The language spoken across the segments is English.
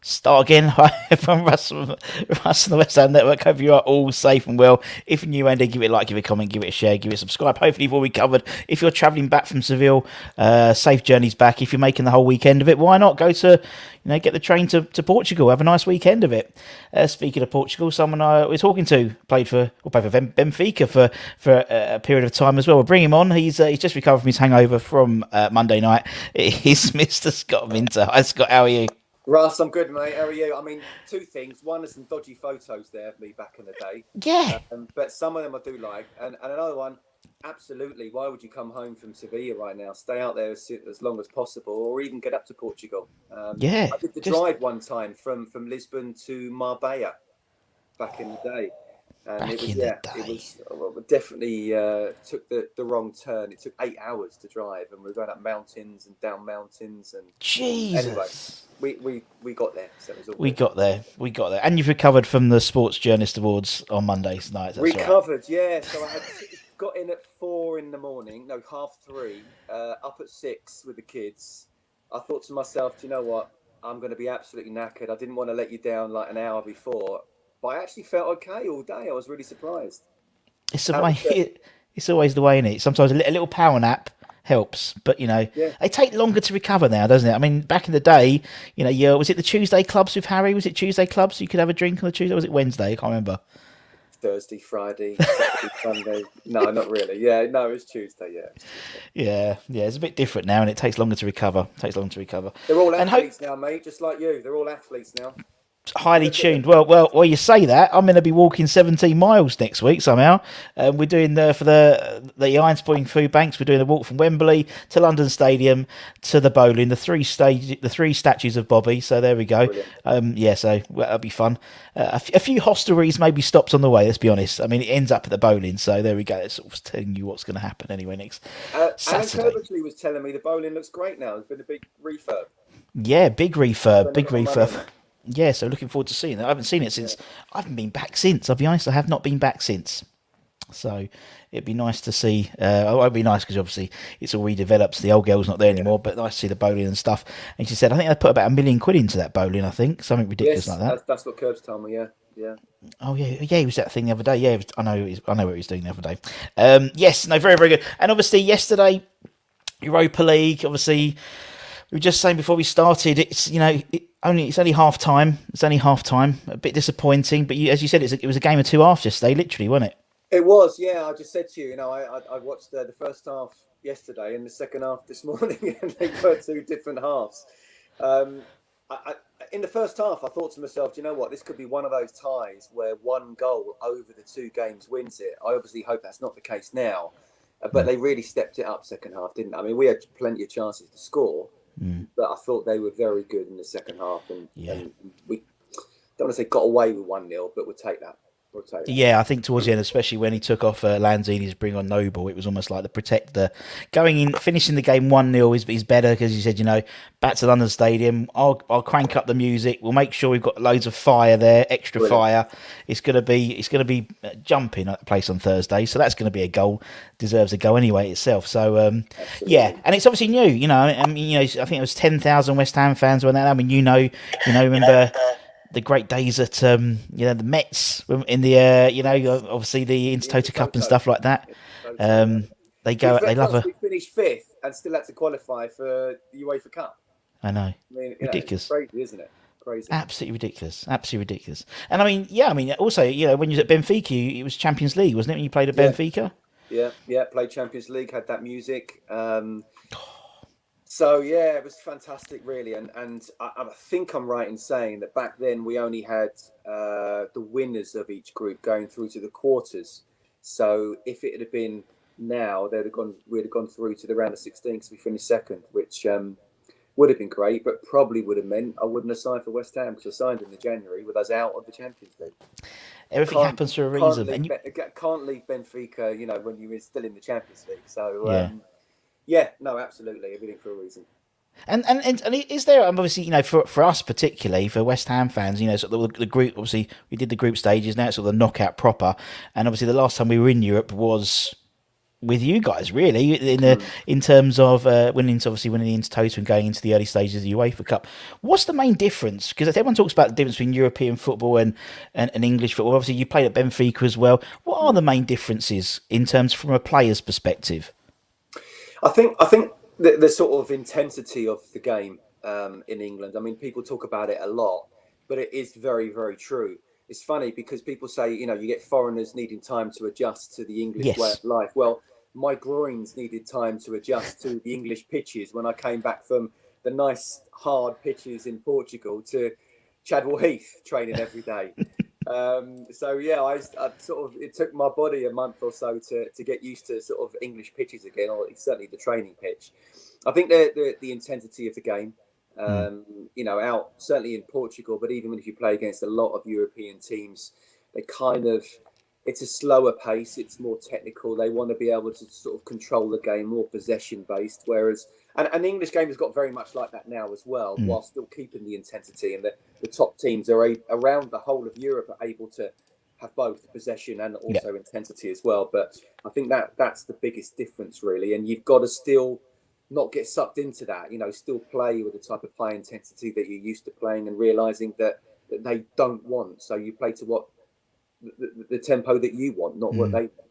Start again. Hi, from Russell and the West Ham Network. Hope you are all safe and well. If you're new, Andy, give it a like, give it a comment, give it a share, give it a subscribe. Hopefully, you've already covered. If you're travelling back from Seville, safe journeys back. If you're making the whole weekend of it, why not go to, get the train to Portugal. Have a nice weekend of it. Speaking of Portugal, someone I was talking to played for Benfica for a period of time as well. We'll bring him on. He's just recovered from his hangover from Monday night. He's Mr. Scott Minto. Hi, Scott. How are you? Russ, I'm good, mate. How are you? I mean, two things. One, there's some dodgy photos there of me back in the day. Yeah. But some of them I do like. And another one, absolutely. Why would you come home from Sevilla right now? Stay out there as long as possible, or even get up to Portugal. Yeah. I did the drive one time from Lisbon to Marbella back in the day. And it was definitely took the wrong turn. It took 8 hours to drive, and we were going up mountains and down mountains. And Jesus. Anyway, we got there. So it was all we good. got there, and you've recovered from the Sports Journalist Awards on Monday's night. That's recovered, right. Yeah. So I had got in at 4 in the morning. No, 3:30. Up at 6 with the kids. I thought to myself, do you know what? I'm going to be absolutely knackered. I didn't want to let you down like an hour before. But I actually felt okay all day. I was really surprised. It's it's always the way, isn't it? Sometimes a little power nap helps, but they take longer to recover now, doesn't it? I mean, back in the day, was it the Tuesday clubs with Harry? Was it Tuesday clubs? You could have a drink on the Tuesday. Or was it Wednesday? I can't remember. Thursday, Friday, Saturday, Sunday. No, not really. Yeah, no, it's Tuesday. Yeah. It's a bit different now, and it takes longer to recover. They're all athletes now, mate. Just like you, they're all athletes now. Highly tuned. Well, you say that. I'm going to be walking 17 miles next week somehow. We're doing for the Iron Spring Food Banks. We're doing a walk from Wembley to London Stadium to the bowling. The three statues of Bobby. So there we go. So that'll be fun. A few hostelries, maybe stops on the way. Let's be honest. I mean, it ends up at the bowling. So there we go. It's sort of telling you what's going to happen anyway next Saturday. Alan Kirby was telling me the bowling looks great now. There's been a big refurb. Yeah, big refurb. Yeah, so looking forward to seeing that. I haven't seen it since. I haven't been back since. I'll be honest, I have not been back since. So it'd be nice to see. It'd be nice because obviously it's all redeveloped. So the old girl's not there anymore, but nice to see the bowling and stuff. And she said, I think they put about £1 million into that bowling. I think something ridiculous like that. That's what Curbs told me. Yeah. Oh yeah. He was that thing the other day. Yeah, I know what he was doing the other day. Yes, no, very very good. And obviously yesterday, Europa League. Obviously, we were just saying before we started, it's it's only half time. A bit disappointing, but as you said, it was a game of two halves yesterday, literally, wasn't it? It was, yeah. I just said to you, I watched the first half yesterday and the second half this morning, and they were two different halves. In the first half, I thought to myself, do you know what? This could be one of those ties where one goal over the two games wins it. I obviously hope that's not the case now, but they really stepped it up second half, didn't they? I mean, we had plenty of chances to score. But I thought they were very good in the second half, and we don't want to say got away with 1-0, but we'll take that. Yeah, I think towards the end, especially when he took off Lanzini to bring on Noble, it was almost like the protector. Going in, finishing the game 1-0 is better because he said, back to London Stadium, I'll crank up the music. We'll make sure we've got loads of fire there, extra fire. It's going to be jumping at the place on Thursday, so that's going to be a goal. Deserves a goal anyway itself. So and it's obviously new. I think it was 10,000 West Ham fans when that. I mean, remember the great days at the Mets in the obviously the Intertoto Cup and stuff like that. They love a. We finished 5th and still had to qualify for the UEFA Cup. I know. Ridiculous. It's crazy, isn't it? Crazy. Absolutely ridiculous. And also when you was at Benfica, it was Champions League, wasn't it? When you played at Benfica. Yeah. Played Champions League, had that music. So it was fantastic, really, and I think I'm right in saying that back then we only had the winners of each group going through to the quarters. So if it had been now, we'd have gone through to the round of 16 because we finished second, which would have been great, but probably would have meant I wouldn't have signed for West Ham because I signed in the January with us out of the Champions League. Everything happens for a reason. Can't leave Benfica, when you're still in the Champions League. So. Yeah, no, absolutely. Everything for a reason. And is there, obviously, for us particularly, for West Ham fans, sort of the group, obviously, we did the group stages, now it's sort of the knockout proper. And obviously, the last time we were in Europe was with you guys, really, Mm. in terms of winning the Intertoto and going into the early stages of the UEFA Cup. What's the main difference? Because everyone talks about the difference between European football and English football. Obviously, you played at Benfica as well. What are the main differences in terms from a player's perspective? I think the sort of intensity of the game in England. I mean, people talk about it a lot, but it is very, very true. It's funny because people say, you get foreigners needing time to adjust to the English way Yes. of life. Well, my groins needed time to adjust to the English pitches when I came back from the nice hard pitches in Portugal to Chadwell Heath training every day. So yeah, I sort of, it took my body a month or so to get used to sort of English pitches again, or certainly the training pitch. I think the intensity of the game, Mm. out certainly in Portugal, but even if you play against a lot of European teams, they kind of, it's a slower pace. It's more technical. They want to be able to sort of control the game, more possession based. Whereas, and the English game has got very much like that now as well, Mm. while still keeping the intensity. And the top teams are around the whole of Europe are able to have both possession and Yeah. also intensity as well. But I think that's the biggest difference really. And you've got to still not get sucked into that. Still play with the type of play intensity that you're used to playing, and realizing that they don't want. So you play to what the tempo that you want, not what they want.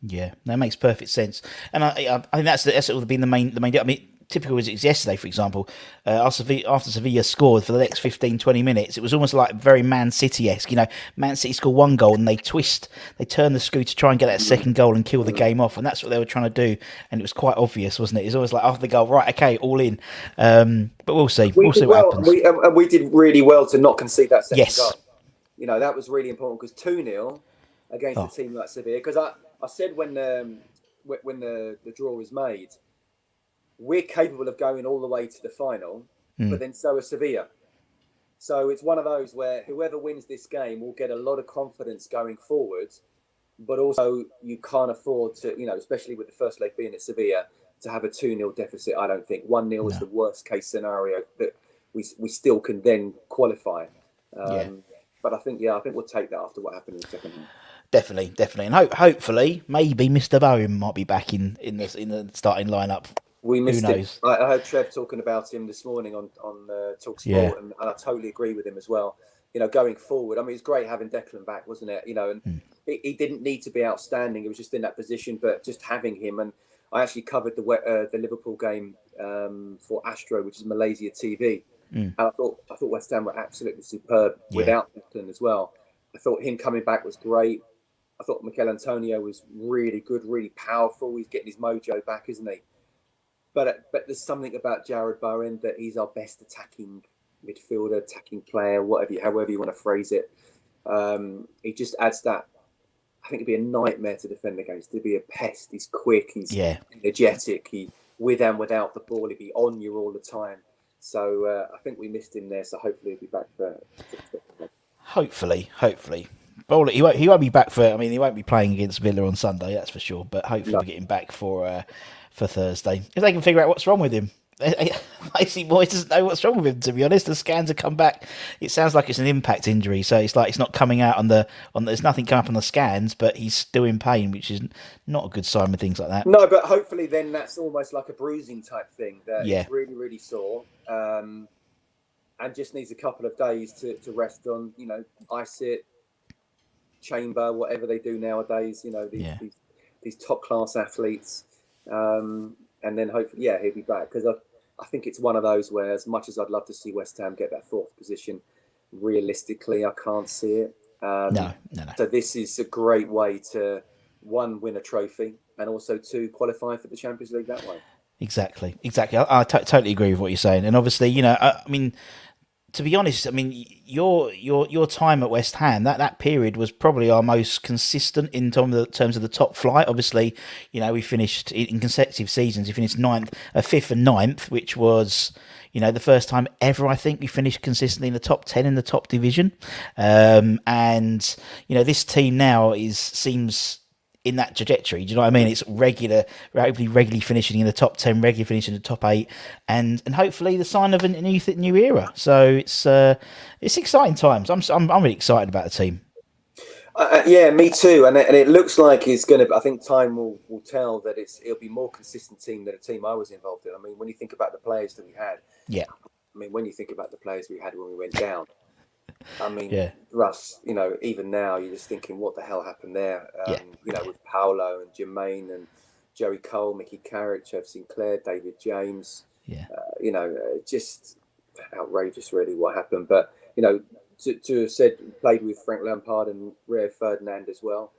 Yeah, that makes perfect sense, and I think that's sort of been the main. I mean, typical as it was yesterday, for example, after Sevilla scored for the next 15, 20 minutes, it was almost like very Man City-esque. Man City score one goal and they turn the screw to try and get that second goal and kill the game off, and that's what they were trying to do, and it was quite obvious, wasn't it? It's always like after the goal, right, okay, all in. But we'll see. We'll see what happens. We did really well to not concede that second Yes. goal. That was really important because 2-0 against a team like Sevilla. Because I said when the draw was made, we're capable of going all the way to the final, but then so is Sevilla. So it's one of those where whoever wins this game will get a lot of confidence going forward, but also you can't afford to, especially with the first leg being at Sevilla, to have a 2-0 deficit. I don't think 1-0 is the worst case scenario that we still can then qualify. Yeah. But I think we'll take that after what happened in the second half. Definitely, and hopefully, maybe Mr. Bowen might be back in the starting lineup. We missed Who him. knows? I heard Trev talking about him this morning on Talk Sport, Yeah. and I totally agree with him as well. Going forward, I mean, it's great having Declan back, wasn't it? And he didn't need to be outstanding. He was just in that position, but just having him. And I actually covered the Liverpool game for Astro, which is Malaysia TV. And I thought West Ham were absolutely superb without Declan as well. I thought him coming back was great. I thought Mikel Antonio was really good, really powerful. He's getting his mojo back, isn't he? But there's something about Jared Bowen that he's our best attacking midfielder, attacking player, however you want to phrase it. He just adds that. I think it'd be a nightmare to defend against. He'd be a pest. He's quick. He's energetic. He with and without the ball, he'd be on you all the time. So I think we missed him there. So hopefully he'll be back for. Hopefully. Well, he won't be back for. I mean, he won't be playing against Villa on Sunday, that's for sure. But hopefully we'll get him back for Thursday if they can figure out what's wrong with him. Lacey Boy doesn't know what's wrong with him. To be honest, the scans have come back. It sounds like it's an impact injury, so it's like it's not coming out on the. There's nothing coming up on the scans, but he's still in pain, which is not a good sign with things like that. No, but hopefully then that's almost like a bruising type thing that is really, really sore, and just needs a couple of days to rest on. Ice it, chamber, whatever they do nowadays. These top class athletes, and then hopefully, he'll be back because I think it's one of those where, as much as I'd love to see West Ham get that fourth position, realistically, I can't see it. No. So this is a great way to, one, win a trophy, and also two, qualify for the Champions League that way. Exactly. I totally agree with what you're saying, and obviously, I mean, to be honest, I mean, your time at West Ham, that period was probably our most consistent in terms of the top flight. Obviously, we finished in consecutive seasons. We finished fifth and ninth, which was, the first time ever I think we finished consistently in the top 10 in the top division. And this team now seems in that trajectory. Do you know what I mean? It's regularly finishing in the top 10, regularly finishing in the top 8, and hopefully the sign of a new era. So it's exciting times. I'm really excited about the team. Yeah, me too. And it looks like it's going to. I think time will tell that it'll be more consistent team than a team I was involved in. I mean, when you think about the players that we had, Yeah, I mean, when you think about the players we had when we went down, I mean, yeah, Russ, even now you're just thinking, what the hell happened there? yeah, yeah, With Paolo and Jermaine and Jerry Cole, Mickey Carrick, Trev Sinclair, David James, yeah, just outrageous, really, what happened. But to have said played with Frank Lampard and Rio Ferdinand as well.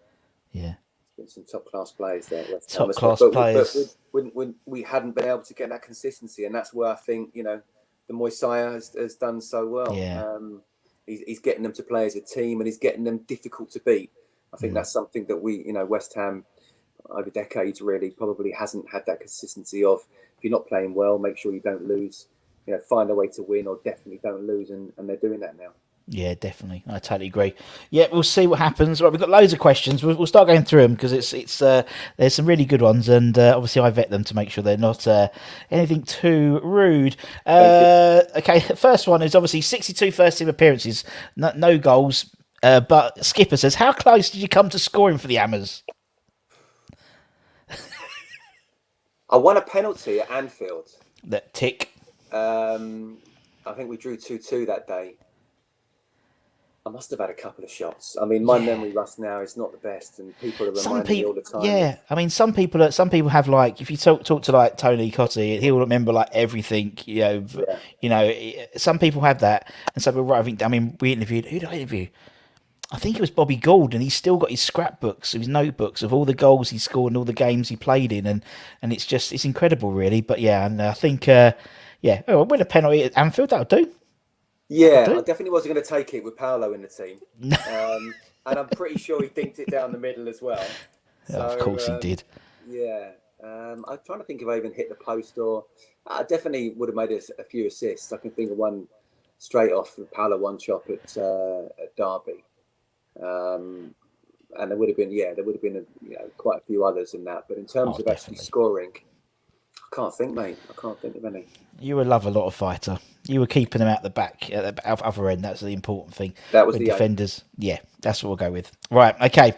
yeah. Been some top class players there at West Ham, Top class but players. we hadn't been able to get that consistency, and that's where I think the Moisaya has done so well. Yeah. He's getting them to play as a team, and he's getting them difficult to beat. I think that's something that West Ham over decades really probably hasn't had that consistency of. If you're not playing well, make sure you don't lose. Find a way to win, or definitely don't lose, and they're doing that now. Yeah, definitely. I totally agree. Yeah, we'll see what happens. Right, we've got loads of questions. We'll start going through them because it's there's some really good ones, and obviously I vet them to make sure they're not anything too rude. Okay, first one is obviously 62 first team appearances, no goals. But Skipper says, how close did you come to scoring for the Hammers? I won a penalty at Anfield. That tick. I think we drew 2-2 that day. I must have had a couple of shots. I mean, my memory, Russ, now is not the best, and people are reminding me all the time. Yeah, I mean, some people have like, if you talk to like Tony Cottee, he'll remember like everything. Some people have that, and some people, right? I mean, we interviewed. Who did I interview? I think it was Bobby Gould, and he's still got his scrapbooks, his notebooks of all the goals he scored and all the games he played in, and it's incredible, really. But yeah, and I think win a penalty at Anfield, that'll do. Yeah, I definitely wasn't going to take it with Paolo in the team, and I'm pretty sure he dinked it down the middle as well. So, of course he did. Yeah, I'm trying to think if I even hit the post, or I definitely would have made a few assists. I can think of one straight off with Paolo, one chop at Derby. And there would have been quite a few others in that. But in terms of actually scoring, I can't think, mate. I can't think of any. You were a lot of fighter. You were keeping them out the back, at the other end. That's the important thing. That was the defenders. Yeah, that's what we'll go with. Right, okay.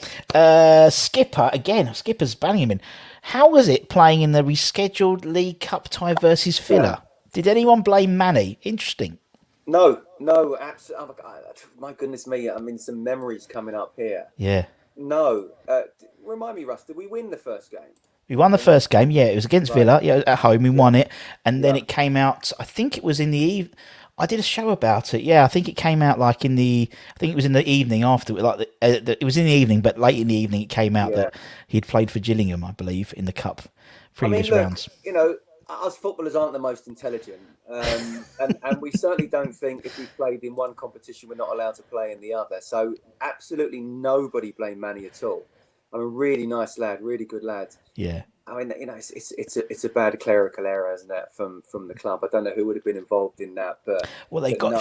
Skipper, again. Skipper's banging him in. How was it playing in the rescheduled League Cup tie versus Villa? Did anyone blame Manny? Interesting. No, absolutely. Oh my goodness me! I mean, some memories coming up here. Yeah. No, remind me, Russ. Did we win the first game? We won the first game. Yeah, it was against Villa. Yeah, at home we won it, and then it came out. I think it was in the evening. I did a show about it. Yeah, I think it came out like in the. I think it was in the evening after. Like it was in the evening, but late in the evening it came out that he'd played for Gillingham, I believe, in the cup previous rounds. Us footballers aren't the most intelligent, and we certainly don't think if we played in one competition we're not allowed to play in the other. So absolutely nobody blamed Manny at all. I'm a really nice lad, really good lad. Yeah. I mean, it's a bad clerical error, isn't it, from the club? I don't know who would have been involved in that, but they got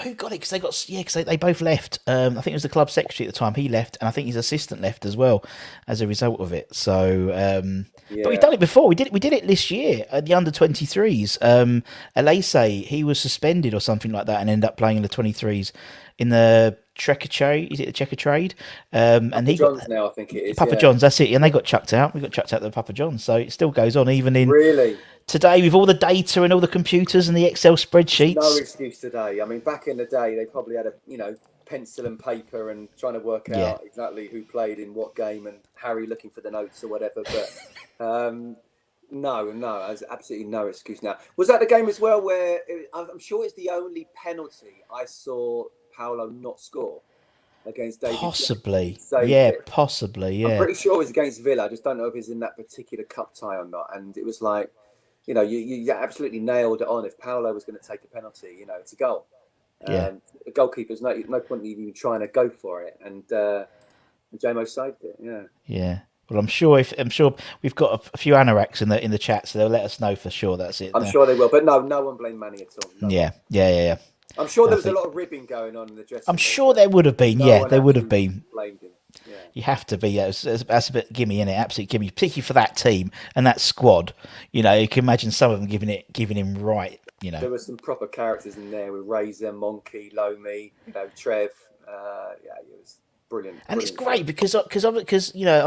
who got it? Because they both left. I think it was the club secretary at the time. He left, and I think his assistant left as well as a result of it. So, but we've done it before. We did it this year at the under-23s. Alese, he was suspended or something like that, and ended up playing in the 23s in the Trade. Is it the Checker Trade? And he John's now, I think it is. Papa John's, that's it. And they got chucked out. We got chucked out of the Papa John's. So it still goes on, even in today with all the data and all the computers and the Excel spreadsheets. No excuse today. I mean, back in the day, they probably had a pencil and paper and trying to work out exactly who played in what game and Harry looking for the notes or whatever. But no, there's absolutely no excuse now. Was that the game as well where I'm sure it's the only penalty I saw Paolo not score against David? Possibly. Possibly. Yeah. I'm pretty sure it was against Villa. I just don't know if it's in that particular cup tie or not. And it was like, you absolutely nailed it on. If Paolo was going to take a penalty, it's a goal. The goalkeeper's no point in even trying to go for it. And Jamo saved it. Yeah. Yeah. Well, I'm sure we've got a few anoraks in the chat, so they'll let us know for sure. That's it. I'm sure they will. But no one blamed Manny at all. No. Yeah. I'm sure there was a lot of ribbing going on in the dressing room. I'm sure there would have been. There would have been. Blamed him. Yeah. You have to be. That's a bit gimme, innit? Absolute gimme, particularly for that team and that squad. You can imagine some of them giving him right. There were some proper characters in there with Razor, Monkey, Lomi, Trev. Brilliant, And it's brilliant great stuff. because I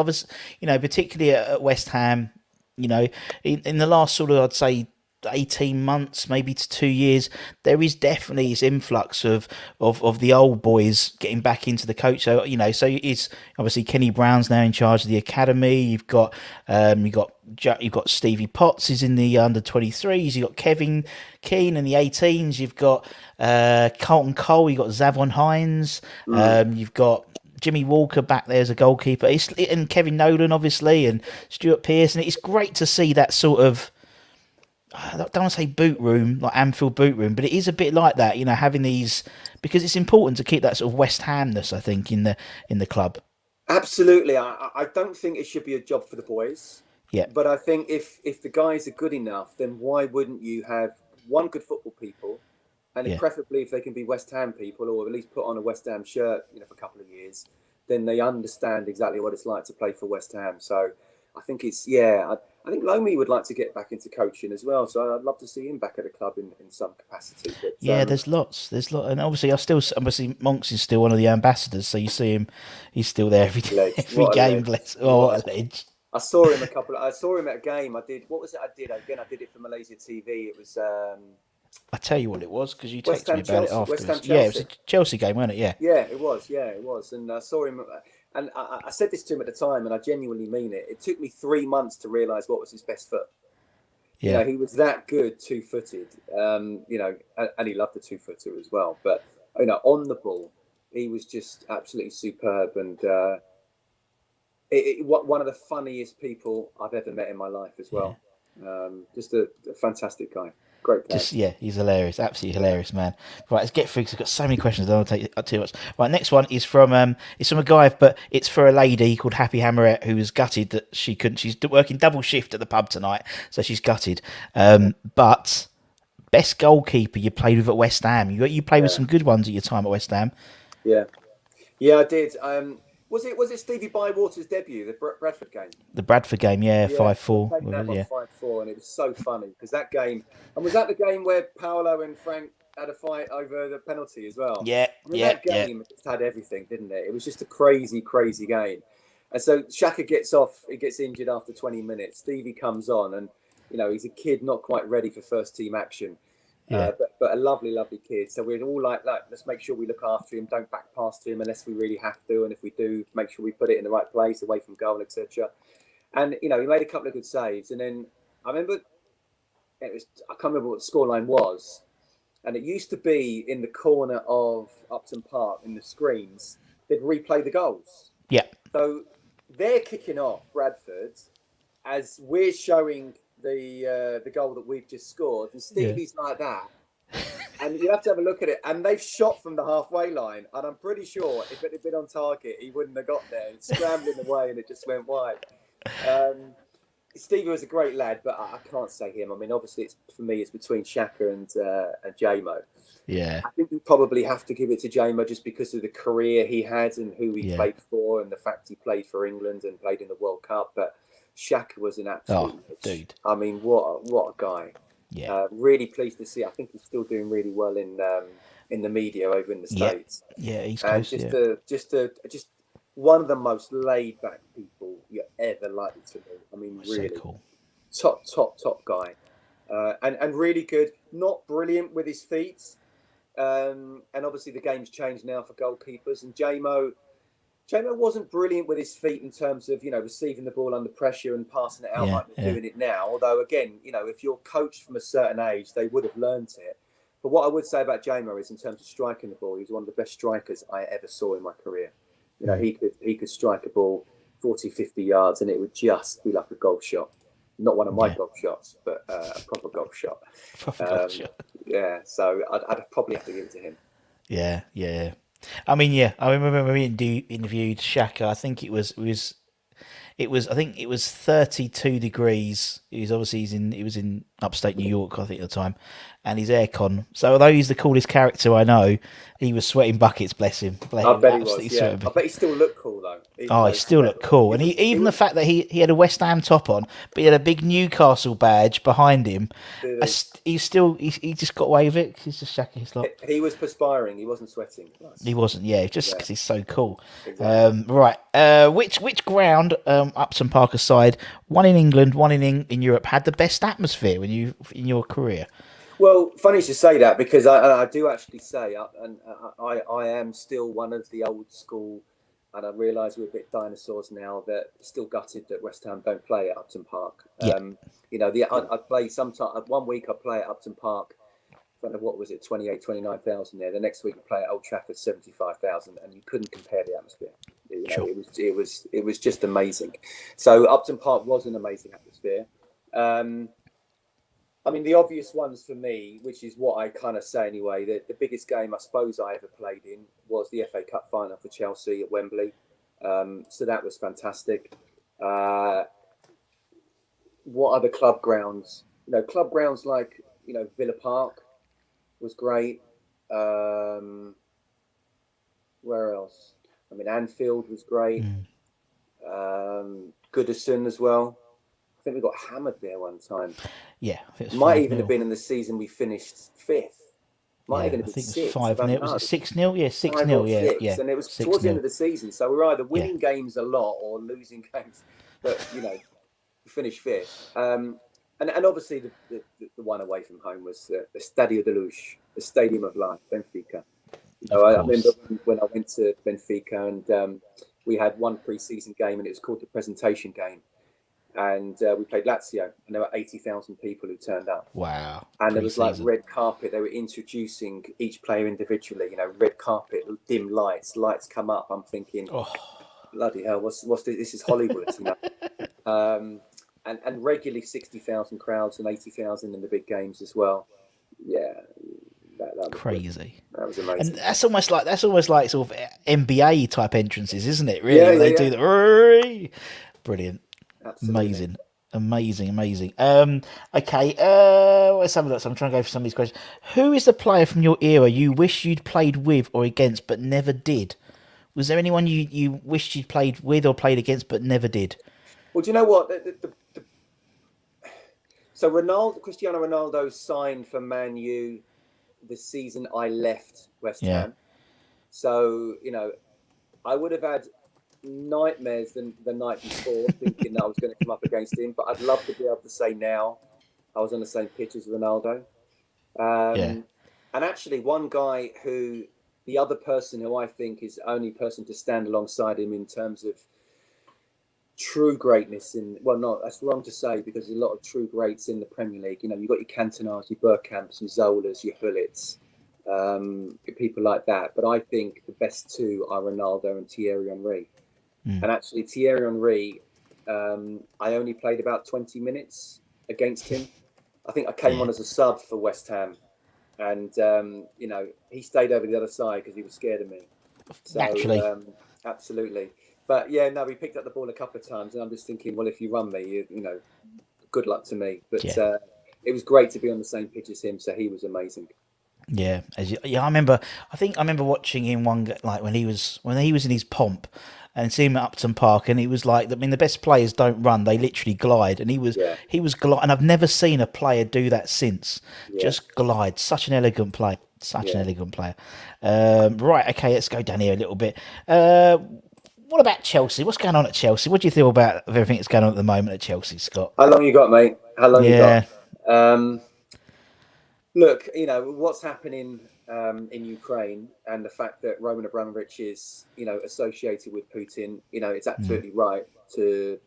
was particularly at West Ham, in the last sort of, I'd say, 18 months, maybe to 2 years, there is definitely this influx of the old boys getting back into the coach. So so it's obviously Kenny Brown's now in charge of the academy. You've got Stevie Potts is in the under 23s. You've got Kevin Keane in the 18s. You've got Carlton Cole. You've got Zavon Hines. Mm. You've got Jimmy Walker back there as a goalkeeper, and Kevin Nolan, obviously, and Stuart Pearce. And it's great to see that sort of, I don't want to say boot room, like Anfield boot room, but it is a bit like that, having these, because it's important to keep that sort of West Hamness, I think, in the club. Absolutely. I don't think it should be a job for the boys, Yeah, but I think if the guys are good enough, then why wouldn't you have one good football people, and yeah, preferably if they can be West Ham people, or at least put on a West Ham shirt, for a couple of years, then they understand exactly what it's like to play for West Ham. So I think I think Lomi would like to get back into coaching as well. So I'd love to see him back at the club in some capacity. But yeah. There's lots, and obviously Monks is still one of the ambassadors, so you see him, he's still there every ledge, every what a game. ledge. Bless, oh, what a ledge! I saw him I saw him at a game. I did. What was it? I did again. I did it for Malaysia TV. It was I tell you what it was, because you West texted me Ham about it Chelsea. West Ham afterwards. Yeah, it was Chelsea. a Chelsea game, wasn't it? Yeah, Yeah, it was. Yeah, it was. And I saw him, and I said this to him at the time, and I genuinely mean it. It took me 3 months to realise what was his best foot. yeah. He was that good, two-footed. And he loved the two-footer as well. But on the ball, he was just absolutely superb, and one of the funniest people I've ever met in my life as well. Just a fantastic guy. Great player. He's hilarious, absolutely hilarious, man. Right, let's get through because I've got so many questions. I don't want to take up too much. Right, next one is from a guy, but it's for a lady called Happy Hammerette, who was gutted that she couldn't. She's working double shift at the pub tonight, so she's gutted. But best goalkeeper you played with at West Ham. You played with some good ones at your time at West Ham. Yeah, I did. Was it Stevie Bywater's debut, the Bradford game? The Bradford game, yeah, 5-4. That Yeah, 5-4, and it was so funny because that game, and was that the game where Paolo and Frank had a fight over the penalty as well? yeah, That game just had everything, didn't it? It was just a crazy, crazy game. And so Xhaka gets off, he gets injured after 20 minutes. Stevie comes on, and he's a kid not quite ready for first team action. Yeah. But a lovely, lovely kid. So we're all like, let's make sure we look after him. Don't back past him unless we really have to. And if we do, make sure we put it in the right place, away from goal, etc. And he made a couple of good saves. And then I remember I can't remember what the scoreline was. And it used to be in the corner of Upton Park in the screens. They'd replay the goals. Yeah. So they're kicking off Bradford as we're showing the goal that we've just scored, and Stevie's like that, and you have to have a look at it, and they've shot from the halfway line, and I'm pretty sure if it had been on target he wouldn't have got there. It's scrambling away and it just went wide. Stevie was a great lad, but I can't say him. I mean, obviously for me it's between Xhaka and J-Mo. Yeah, I think we probably have to give it to J-Mo just because of the career he had and who he played for, and the fact he played for England and played in the World Cup. But Xhaka was an absolute dude. I mean, what a guy! Yeah, really pleased to see. I think he's still doing really well in the media over in the States. Yeah, East and Coast. Just one of the most laid back people you're ever likely to meet. I mean, really so cool. Top guy, and really good. Not brilliant with his feet, and obviously the game's changed now for goalkeepers. And J-Mo wasn't brilliant with his feet in terms of receiving the ball under pressure and passing it out like they're doing it now. Although again, if you're coached from a certain age, they would have learned it. But what I would say about J-Mo is in terms of striking the ball, he's one of the best strikers I ever saw in my career. He could strike a ball 40, 50 yards and it would just be like a golf shot. Not one of my golf shots, but a proper golf shot. Yeah, so I'd probably have to give it to him. Yeah. I mean, I remember when we interviewed Xhaka. I think it was 32 degrees. He was in upstate New York, I think, at the time, and his aircon. So although he's the coolest character I know, he was sweating buckets. Bless him. I bet he was. Yeah, I bet he still looked cool though. even Oh, though he still looked cool, and he even the was fact that he had a West Ham top on, but he had a big Newcastle badge behind him. He just got away with it. He's just shacking his lot. he was perspiring. He wasn't sweating. He Nice. wasn't, yeah, just Yeah, because he's so cool. exactly. Right, which ground, Upton Park aside, one in England, one in Europe, had the best atmosphere in your career? Well, funny you should say that because I do actually say, and I am still one of the old school, and I realise we're a bit dinosaurs now that still gutted that West Ham don't play at Upton Park. Yeah, I play sometime. One week I play at Upton Park. I don't know what was it, 28, 29,000 there. The next week I play at Old Trafford, 75,000, and you couldn't compare the atmosphere. sure. It was just amazing. So Upton Park was an amazing atmosphere. I mean, the obvious ones for me, which is what I kind of say anyway, the biggest game I suppose I ever played in was the FA Cup final for Chelsea at Wembley. So that was fantastic. What other club grounds? Club grounds like, Villa Park was great. Where else? I mean, Anfield was great. Mm. Goodison as well. I think we got hammered there one time. Yeah, I think it was Might five even have 0 been in the season we finished fifth. Might Yeah, even I have been think it was sixth. I 5 don't 0 Was it know. 6-0? Yeah, 6 Five 0 or Yeah, six. yeah, And it was six towards the end 0 of the season. So we were either Yeah, winning games a lot or losing games. But, we finished fifth. And obviously the one away from home was the Stadio de Luz, the Stadium of Life, Benfica. of I remember course. when I went to Benfica and we had one pre-season game and it was called the presentation game. And we played Lazio and there were 80,000 people who turned up. Wow, And there was like pre-season. red carpet. They were introducing each player individually, red carpet, dim lights come up. I'm thinking, Oh, bloody hell, what's this? This is Hollywood. And regularly 60,000 crowds and 80,000 in the big games as well. Yeah, that was good. crazy. That was And amazing. that's almost like sort of NBA type entrances, isn't it? Really, Yeah, when yeah, they yeah. do the brilliant, Absolutely. amazing, amazing. Okay. Let's have a look. So I'm trying to go for some of these questions. Who is the player from your era you wish you'd played with or against but never did? Was there anyone you wished you'd played with or played against but never did? Well, do you know what? So Cristiano Ronaldo signed for Man U the season I left West Yeah. Ham. So, I would have had nightmares the night before thinking that I was going to come up against him, but I'd love to be able to say now I was on the same pitch as Ronaldo. Yeah. And actually, one guy the other person who I think is the only person to stand alongside him in terms of true greatness no, that's wrong to say because there's a lot of true greats in the Premier League. You've got your Cantonars, your Bergkamps, your Zolas, your Hullits, people like that. But I think the best two are Ronaldo and Thierry Henry. Mm. And actually, Thierry Henry, I only played about 20 minutes against him. I think I came Yeah. on as a sub for West Ham. And, he stayed over the other side because he was scared of me. Naturally. So, absolutely. But yeah, no, we picked up the ball a couple of times, and I'm just thinking, well, if you run me, good luck to me. But Yeah. it was great to be on the same pitch as him, so he was amazing. Yeah, I remember. I remember watching him like when he was in his pomp, and seeing him at Upton Park, and he was like, I mean, the best players don't run; they literally glide, and Yeah, he was glide, and I've never seen a player do that since. yeah, Just glide, such an elegant play, such an yeah. elegant player. Right, okay, let's go down here a little bit. What about Chelsea? What's going on at Chelsea? What do you feel about everything that's going on at the moment at Chelsea, Scott? How long you got, mate? How long you got? Yeah, Um, Look, what's happening in Ukraine and the fact that Roman Abramovich is, associated with Putin. It's mm. absolutely right to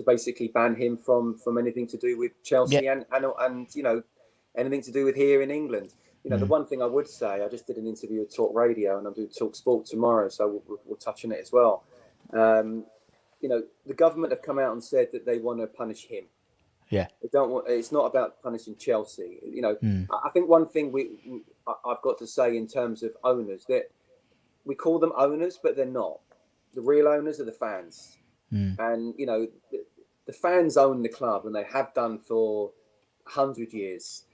basically ban him from anything to do with Yeah, Chelsea and anything to do with here in England. The mm. one thing I would say, I just did an interview with Talk Radio and I'm doing Talk Sport tomorrow, so we'll touch on it as well. The government have come out and said that they want to punish him. Yeah, They don't want. It's not about punishing Chelsea. mm. I think one thing I've got to say in terms of owners that we call them owners, but they're not. The real owners are the fans, Mm. and the fans own the club, and they have done for 100 years,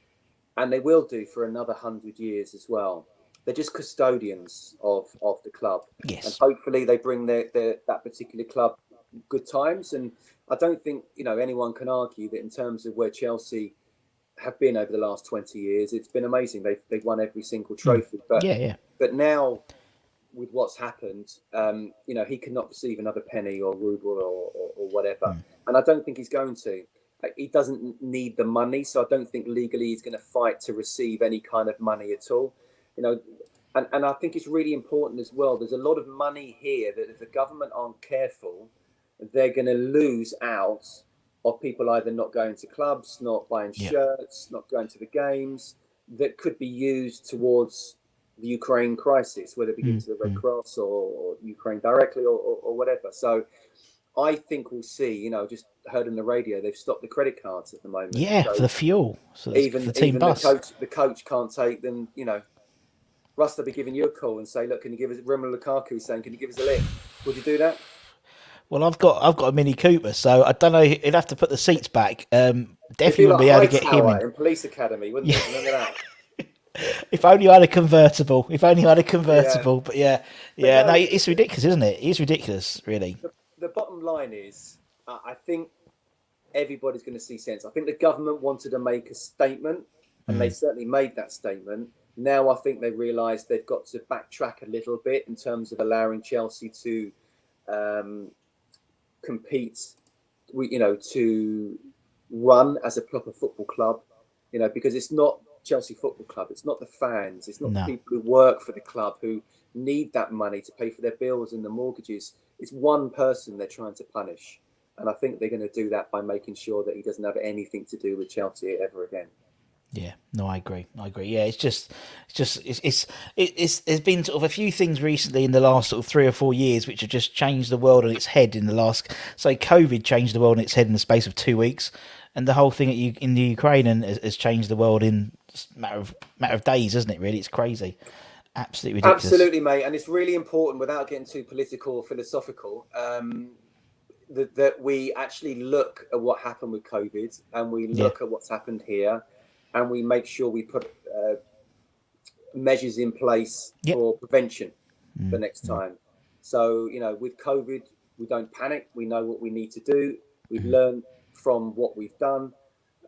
and they will do for another 100 years as well. they're just custodians of the club, and Yes. hopefully they bring that particular club good times. And I don't think anyone can argue that in terms of where Chelsea have been over the last 20 years, it's been amazing. They've won every single Mm. trophy, but Yeah, yeah. now with what's happened, he cannot receive another penny or ruble or whatever, Mm. and I don't think he's going to. He doesn't need the money, so I don't think legally he's going to fight to receive any kind of money at all. You know, and I think it's really important as well. There's a lot of money here that if the government aren't careful, they're going to lose out of people either not going to clubs, not buying Yeah. shirts, not going to the games, that could be used towards the Ukraine crisis, whether it be given Mm. to the Red Mm. Cross or Ukraine directly or whatever. So I think we'll see, just heard on the radio, they've stopped the credit cards at the moment. Yeah, for So the fuel. So that's for even the team even the bus. coach can't take them, Russ will be giving you a call and say, look, can you give us Romelu Lukaku saying, can you give us a lift? Would you do that? Well, I've got a Mini Cooper, so I don't know. He'd have to put the seats back. It'd Definitely be wouldn't like be able to get him Hightower in. in Police Academy, wouldn't it? Remember that? If only I had a convertible. If only I had a Yeah. convertible. But yeah, But yeah. No, no, it's ridiculous, isn't it? It's ridiculous, really. the bottom line is, I think everybody's going to see sense. I think the government wanted to make a statement, and they Mm. certainly made that statement. Now I think they realise they've got to backtrack a little bit in terms of allowing Chelsea to compete, to run as a proper football club, because it's not Chelsea Football Club. It's not the fans. It's not the No. people who work for the club who need that money to pay for their bills and the mortgages. It's one person they're trying to punish. And I think they're going to do that by making sure that he doesn't have anything to do with Chelsea ever again. Yeah, no, I agree. Yeah, there's been sort of a few things recently in the last sort of 3 or 4 years which have just changed the world on its head in the last. So COVID changed the world on its head in the space of 2 weeks, and the whole thing in the Ukraine has changed the world in a matter of days, isn't it? Really, it's crazy, absolutely ridiculous. Absolutely, mate. And it's really important, without getting too political or philosophical, that we actually look at what happened with COVID, and we Yeah, look at what's happened here, and we make sure we put measures in place yep, for prevention for next time. So, with COVID, we don't panic. We know what we need to do. We've learned from what we've done.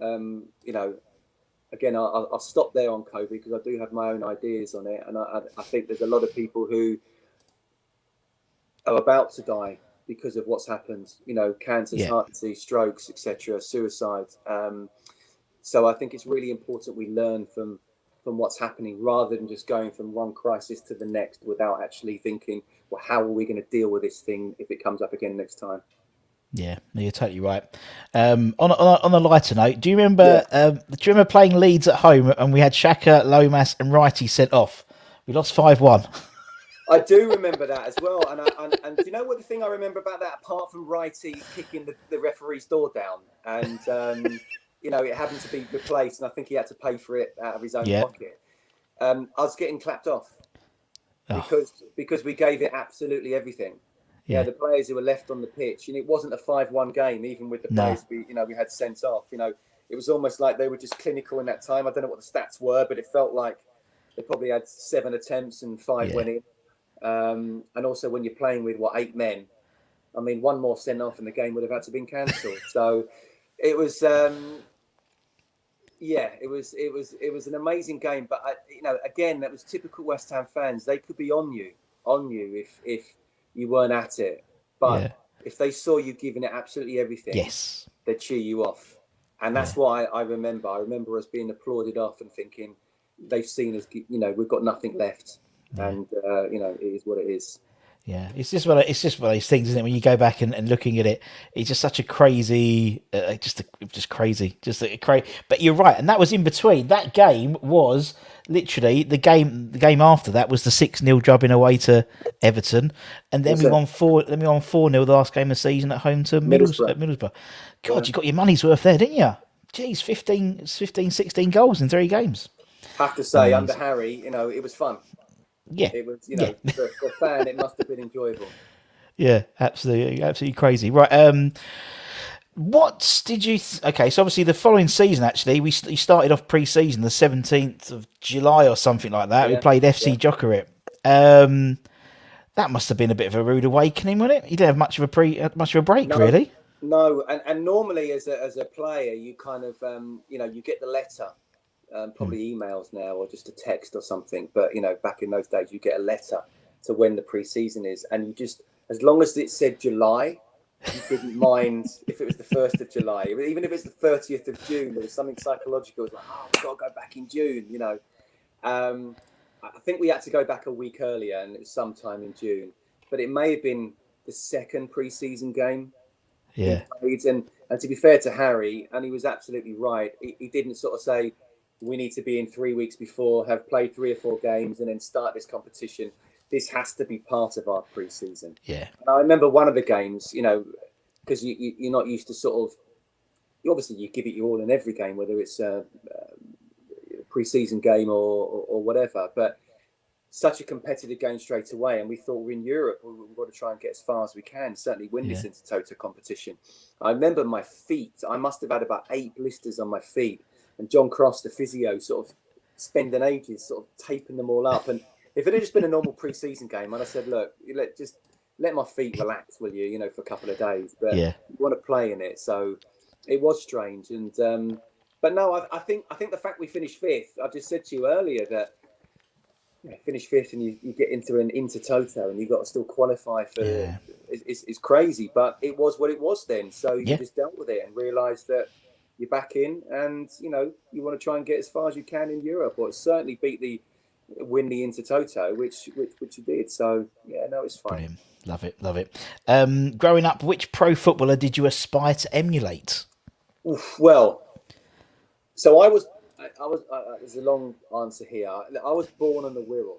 Again, I'll stop there on COVID because I do have my own ideas on it. And I think there's a lot of people who are about to die because of what's happened, cancers, yeah, heart disease, strokes, etc., suicide. So I think it's really important we learn from what's happening rather than just going from one crisis to the next without actually thinking, well, how are we going to deal with this thing if it comes up again next time? yeah. No, you're totally right. On a lighter note, do you Yeah, remember playing Leeds at home and we had Shaka, Lomas, and Wrighty sent off? We lost 5-1. I do remember that as well. And do you know what the thing I remember about that, apart from Righty kicking the referee's door down, and it happened to be replaced, and I think he had to pay for it out of his own Yeah. pocket. I was getting clapped off Oh, because we gave it absolutely everything. Yeah, yeah. the players who were left on the pitch, it wasn't a 5-1 game, even with the No. players we had sent off. It was almost like they were just clinical in that time. I don't know what the stats were, but it felt like they probably had 7 attempts and 5 Yeah. went in. And also when you're playing with 8 men, I mean, one more sent off and the game would have had to been cancelled. So it was, it was an amazing game. But again, that was typical West Ham fans. They could be on you if you weren't at it. But Yeah. if they saw you giving it absolutely everything, Yes. they'd cheer you off. And that's Yeah. why I remember. I remember us being applauded off and thinking they've seen us. We've got nothing left, and it is what it is. Yeah, it's just one of those things, isn't it? When you go back and looking at it, it's just such a crazy, just crazy, crazy. But you're right, and that was in between. That game was literally the game. The game after that was the 6-0 drubbing away to Everton, and then Was we it won 4. Then we won 4-0 the last game of the season at home to Middlesbrough? Middlesbrough. Yeah. God, you got your money's worth there, didn't you? Jeez, 16 goals in 3 games. Have to say, under Harry, it was fun. Yeah, It was, yeah. for a fan, it must have been enjoyable. Yeah, absolutely crazy. Right, What did you? Okay, so obviously the following season, actually, we started off pre-season the 17th of July or something like that. We Yeah, played yeah. FC Jokerit. Um, that must have been a bit of a rude awakening, wasn't it? You didn't have much of a break, No, really. no, and normally as a player, you kind of you get the letter, Hmm. probably emails now or just a text or something. But back in those days, you get a letter to when the pre-season is, and you just as long as it said July, you didn't mind if it was the 1st of July, even if it's the 30th of June. There was something psychological. It was like, oh, we've got to go back in June. I think we had to go back a week earlier, and it was sometime in June. But it may have been the second pre-season game he Yeah, played. And to be fair to Harry, and he was absolutely right, he didn't sort of say, we need to be in 3 weeks before, have played 3 or 4 games, and then start this competition. This has to be part of our pre-season. yeah, And I remember one of the games, because you're not used to sort of, obviously you give it your all in every game, whether it's a pre-season game or whatever. But such a competitive game straight away, and we thought we're in Europe. We've got to try and get as far as we can. Certainly win yeah. this Intertoto competition. I remember my feet. I must have had about 8 blisters on my feet, and John Cross, the physio, sort of spending ages sort of taping them all up. And if it had just been a normal pre-season game, I'd have said, "Look, just let my feet relax, will you? For a couple of days." But Yeah. you want to play in it, so it was strange. And but no, I think the fact we finished fifth. I just said to you earlier that finish fifth and you get into an Intertoto and you got to still qualify for Yeah, it's crazy, but it was what it was then. So you yeah, just dealt with it and realised that you're back in, and you want to try and get as far as you can in Europe, or certainly win the Intertoto, which you did. So yeah, no, it's fine. brilliant. Love it, love it. Growing up, which pro footballer did you aspire to emulate? Oof, well, so there's a long answer here. I was born on the Wirral.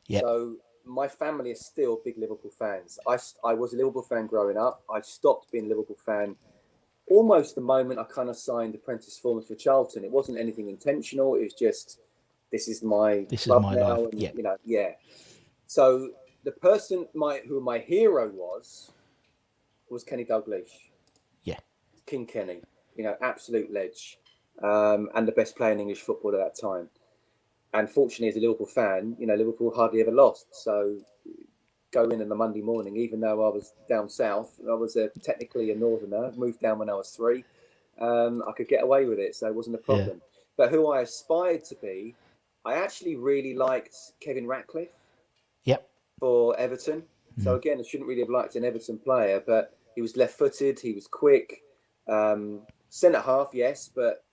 Yep. So my family is still big Liverpool fans. I was a Liverpool fan growing up. I stopped being a Liverpool fan almost the moment I kind of signed apprentice forms for Charlton. It wasn't anything intentional. It was just, this is my This is club my life. now, and Yep. yeah. So the person who my hero was Kenny Dalglish, Yeah. King Kenny. Absolute ledge, and the best player in English football at that time. And fortunately, as a Liverpool fan, Liverpool hardly ever lost. So go in on the Monday morning, even though I was down south, I was technically a northerner, moved down when I was 3. I could get away with it, so it wasn't a Yeah. problem. But who I aspired to be, I actually really liked Kevin Ratcliffe Yep. for Everton. So Mm. again, I shouldn't really have liked an Everton player, but he was left-footed, he was quick, centre half, yes, but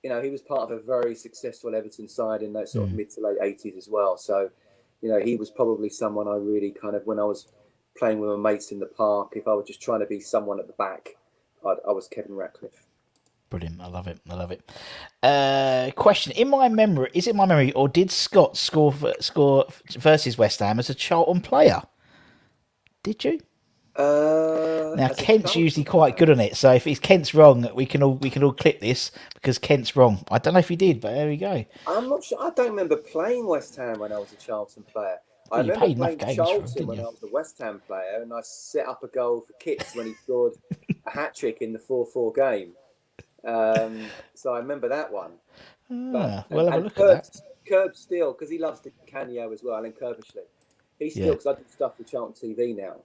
he was part of a very successful Everton side in those sort of Mm. mid to late 80s as well. So, he was probably someone I really kind of, when I was playing with my mates in the park, if I was just trying to be someone at the back, I was Kevin Ratcliffe. Brilliant. I love it. I love it. Question: is it my memory, or did Scott score versus West Ham as a Charlton player? Did you? Now As a Kent's usually Charlton quite player, good on it, so if Kent's wrong, we can all clip this because Kent's wrong. I don't know if he did, but there we go. I'm not sure. I don't remember playing West Ham when I was a Charlton player. I Well, you remember played enough playing games for him, Charlton didn't when you? I was a West Ham player, and I set up a goal for Kits when he scored a hat trick in the 4-4 game. So I remember that one. But Ah, and we'll have a and look at that. Curb still, because he loves the cameo as well, Alan Kirbishley. He still, Yeah, because I do stuff with Charlton TV now,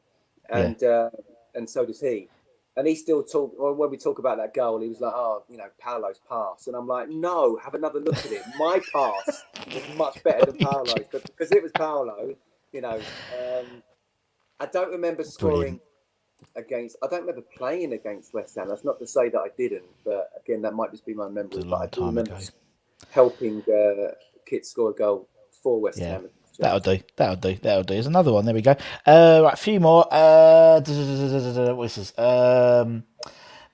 yeah, and so does he. And he still talk, or when we talk about that goal, he was like, "Oh, Paolo's pass," and I'm like, "No, have another look at it. My pass was much better than Paolo's, but because it was Paolo, you know, um, I don't remember brilliant. scoring against. I don't remember playing against West Ham. That's not to say that I didn't, but again, that might just be my It was memory. a But I long do time remember ago. helping Kit score a goal for West Yeah, Ham against that'll Charlton. do. That'll do. That'll do. There's another one. There we go. Right, a few more. What's this?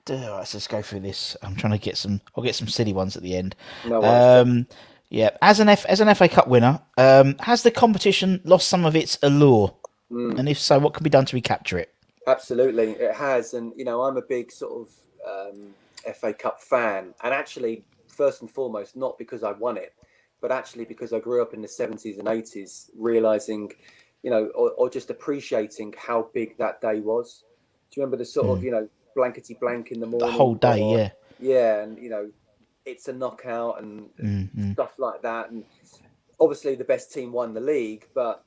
Let's just go through this. I'm trying to get some. I'll get some silly ones at the end. No worries, Jack. Um, yeah. As an FA Cup winner, has the competition lost some of its allure? Mm, And if so, what can be done to recapture it? absolutely, it has, and I'm a big sort of FA Cup fan, and actually, first and foremost, not because I won it, but actually because I grew up in the 70s and 80s, realizing, or just appreciating how big that day was. Do you remember the sort of, Mm. blankety blank in the The whole morning, day, or yeah. yeah, and it's a knockout and stuff like that. And obviously, the best team won the league, but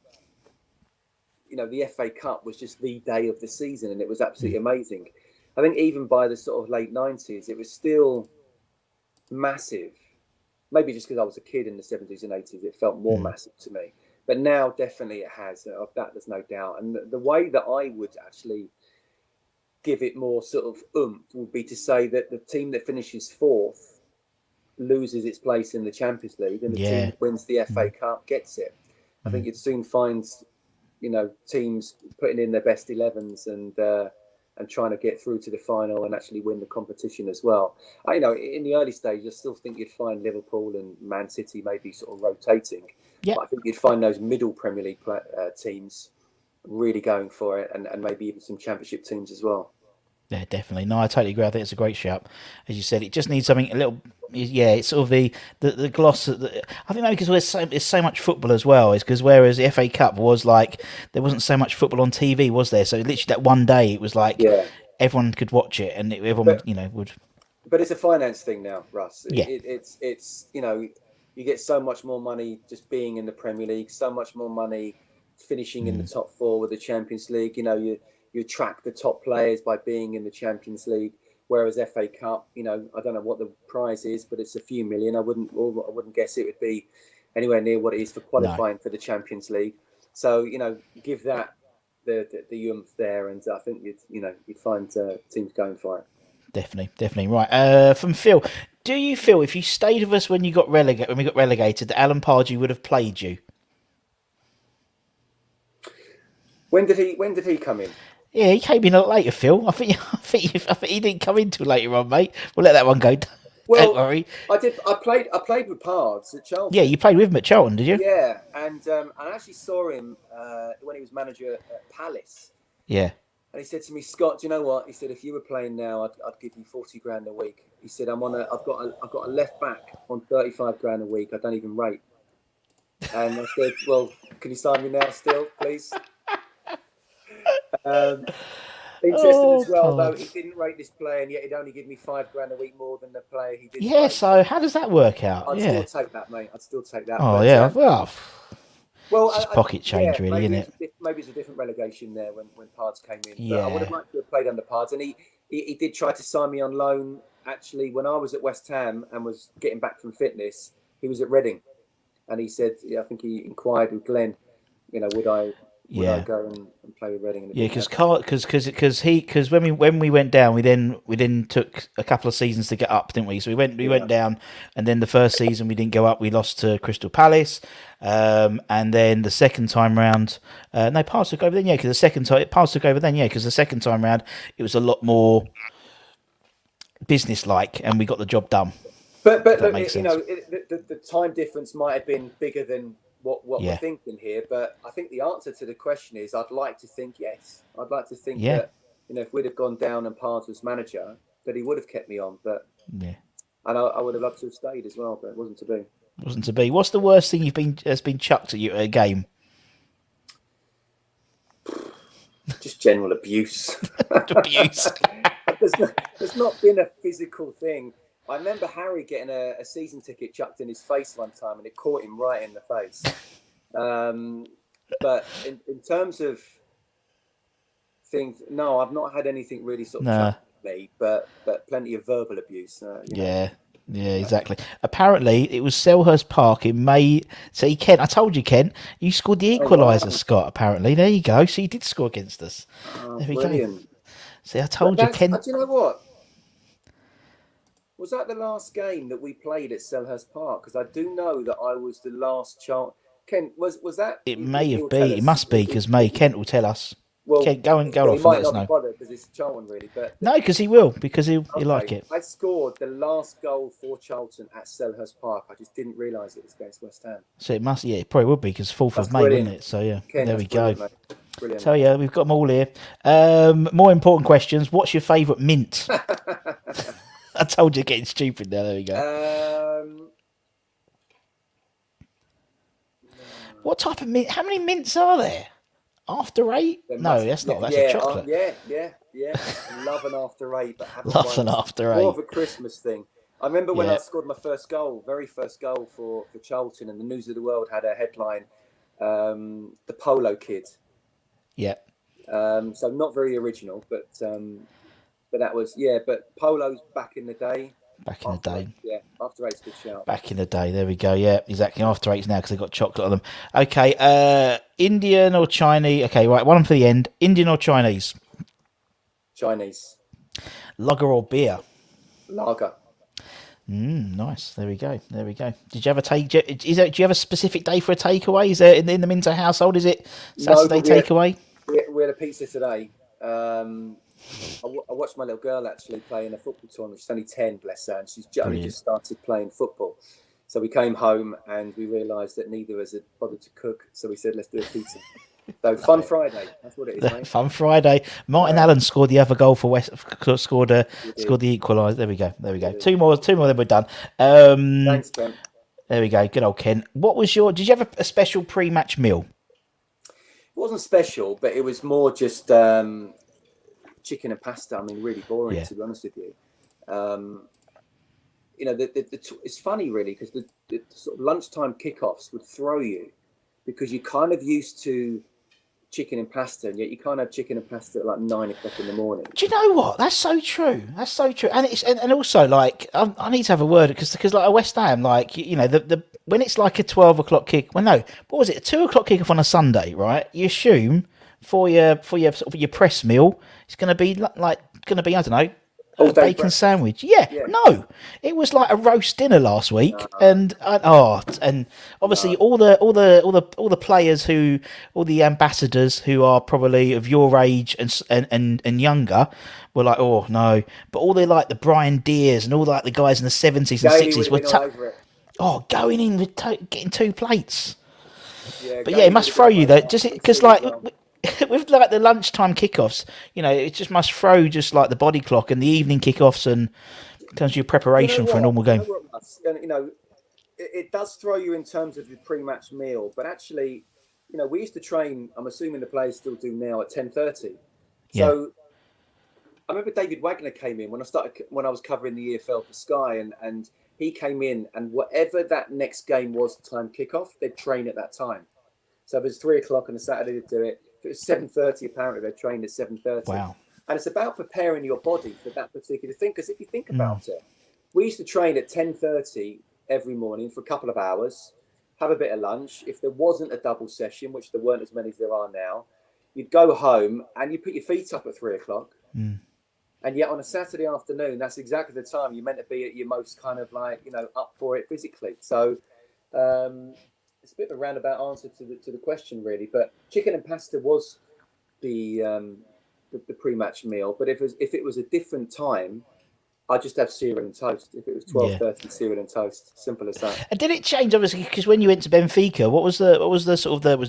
the FA Cup was just the day of the season, and it was absolutely amazing. I think even by the sort of late 90s, it was still massive. Maybe just because I was a kid in the 70s and 80s, it felt more massive to me. But now, definitely, it has. Of that, there's no doubt. And the way that I would actually give it more sort of oomph would be to say that the team that finishes fourth loses its place in the Champions League, and the team that wins the FA Cup gets it. I think you'd soon find, teams putting in their best 11s and trying to get through to the final and actually win the competition as well. In the early stage, I still think you'd find Liverpool and Man City maybe sort of rotating. Yeah. But I think you'd find those middle Premier League teams really going for it, and maybe even some Championship teams as well. Yeah, definitely. No, I totally agree. I think it's a great shout. As you said, it just needs something a little. Yeah, it's sort of the gloss. I think maybe because there's so much football as well. Is because whereas the FA Cup was like there wasn't so much football on TV, was there? So literally that one day it was like everyone could watch it, and everyone would. But it's a finance thing now, Russ. Yeah. It's you get so much more money just being in the Premier League, so much more money finishing in the top four with the Champions League. You attract the top players by being in the Champions League, whereas FA Cup, I don't know what the prize is, but it's a few million. I wouldn't guess it would be anywhere near what it is for qualifying for the Champions League. So give that the oomph there, and I think you'd find teams going for it. Definitely right. From Phil, do you feel if you stayed with us when we got relegated, that Alan Pardew would have played you? When did he come in? Yeah, he came in a lot later, Phil. I think he didn't come in till later on, mate. We'll let that one go. Don't worry. I did. I played with Pards at Charlton. Yeah, you played with him at Charlton, did you? Yeah, and I actually saw him when he was manager at Palace. Yeah. And he said to me, Scott, do you know what? He said, if you were playing now, I'd give you 40 grand a week. He said, I've got a left back on 35 grand a week. I don't even rate. And I said, well, can you sign me now still, please? Interesting as well, though, he didn't rate this player, and yet he'd only give me 5 grand a week more than the player he did. Yeah, so how does that work out? I'd still take that, mate. I'd still take that. Oh, yeah. Well, it's just pocket change, really, isn't it? Maybe it's a different relegation there when Pards came in. Yeah. But I would have liked to have played under Pards, and he did try to sign me on loan. Actually, when I was at West Ham and was getting back from fitness, he was at Reading, and he said, I think he inquired with Glenn, would I go and play with Reading? Yeah, because when we went down, we then took a couple of seasons to get up, didn't we? So we went down, and then the first season we didn't go up. We lost to Crystal Palace, and then the second time round, Pards took over then. Yeah, because Pards took over then. Yeah, because the second time round it was a lot more business-like, and we got the job done. But the time difference might have been bigger than what we're thinking here, but I think the answer to the question is I'd like to think yes. I'd like to think that if we'd have gone down and Pards was manager, that he would have kept me on. But and I would have loved to have stayed as well, but it wasn't to be. Wasn't to be. What's the worst thing has been chucked at you at a game? Just general abuse. Abuse. There's not been a physical thing. I remember Harry getting a season ticket chucked in his face one time, and it caught him right in the face. But in terms of things, no, I've not had anything really sort of chucked at me, but plenty of verbal abuse. Yeah, exactly. Apparently, it was Selhurst Park in May. See, Kent, I told you, Kent, you scored the equaliser, Scott, apparently. There you go. So you did score against us. There we brilliant. go. See, I told you, Kent. Do you know what? Was that the last game that we played at Selhurst Park? Because I do know that I was the last child. Ken, was that? It may have been. It must be because Kent will tell us. Well, Kent, go off and let us know. He might not bother because it's Charlton, really. But no, because he will. Because he'll like it. I scored the last goal for Charlton at Selhurst Park. I just didn't realise it was against West Ham. So it must. Yeah, it probably would be because 4th of May, wouldn't it? So yeah, Ken, there we go. Brilliant. So yeah, we've got them all here. More important questions. What's your favourite mint? I told you getting stupid now. There we go. What type of mint? How many mints are there? After 8? There No, must, that's yeah, not. That's a yeah, chocolate. yeah. Love an after 8, but have a Love an one. after More 8. of a Christmas thing. I remember when I Yeah, scored my first goal, very first goal for Charlton, and the News of the World had a headline, "The Polo Kid." yeah. So not very original, but that was, yeah. But polos back in the day, Back in the after 8, day. yeah, after 8's a good shout. Back in the day. There we go. Yeah, exactly. After 8s now because they've got chocolate on them. Okay, Indian or Chinese? Okay, right. One for the end. Indian or Chinese? Chinese Lager or beer? lager. Nice. There we go. There we go. Did you have a take? Do you have a specific day for a takeaway? Is there in the Minto household? Is it No, Saturday but takeaway? we had a pizza today. I watched my little girl actually play in a football tournament. She's only 10, bless her, and she's only Brilliant. just started playing football. So we came home and we realised that neither of us had bothered to cook. So we said, let's do a pizza. So fun Friday. That's what it is, mate. Fun Friday. Martin Yeah. Allen scored the other goal for West. Scored We did. scored the equaliser. There we go. There we go. did. Two more. Then we're done. Thanks, Ken. There we go. Good old Ken. What was your? Did you have a special pre-match meal? It wasn't special, but it was more just chicken and pasta. I mean, really boring, Yeah. to be honest with you. You know, it's funny, really, because the sort of lunchtime kickoffs would throw you because you're kind of used to chicken and pasta, and yet you can't have chicken and pasta at like 9 o'clock in the morning. Do you know what? That's so true. That's so true. And it's and also like I need to have a word because like a West Ham, like you know the when it's like a 12 o'clock kick. Well, no, what was it? A 2 o'clock kickoff on a Sunday, right? You assume for your sort of your press meal, it's going to be like going to be I don't know. All A day bacon breakfast. sandwich. Yeah, Yeah. no, it was like a roast dinner last week, and obviously No. all the players all the ambassadors who are probably of your age and younger were like, oh no, but all the Brian Deers and all like the guys in the 70s and Gailey would 60s have were been all over it. going in with getting 2 plates. Yeah, But yeah, it Gailey would must have throw been you all though, over just it. because Soup as like well. with like the lunchtime kickoffs, you know, it just must throw just like the body clock and the evening kickoffs and in terms of your preparation for a normal game. Russ? And, it does throw you in terms of your pre-match meal, but actually, we used to train. I'm assuming the players still do now at 10:30. Yeah, So I remember David Wagner came in when I was covering the EFL for Sky, and he came in, and whatever that next game was, time kickoff, they'd train at that time. So if it was 3 o'clock on a Saturday, they'd do it. If it was 7:30, apparently they'd train at 7:30. wow. And it's about preparing your body for that particular thing. Because if you think about it, we used to train at 10:30 every morning for a couple of hours, have a bit of lunch. If there wasn't a double session, which there weren't as many as there are now, you'd go home and you put your feet up at 3 o'clock. And yet on a Saturday afternoon, that's exactly the time you're meant to be at your most kind of up for it physically. So it's a bit of a roundabout answer to the question, really. But chicken and pasta was the pre-match meal. But if it was a different time, I'd just have cereal and toast. If it was 12:30, cereal and toast. Simple as that. And did it change obviously because when you went to Benfica, what was the sort of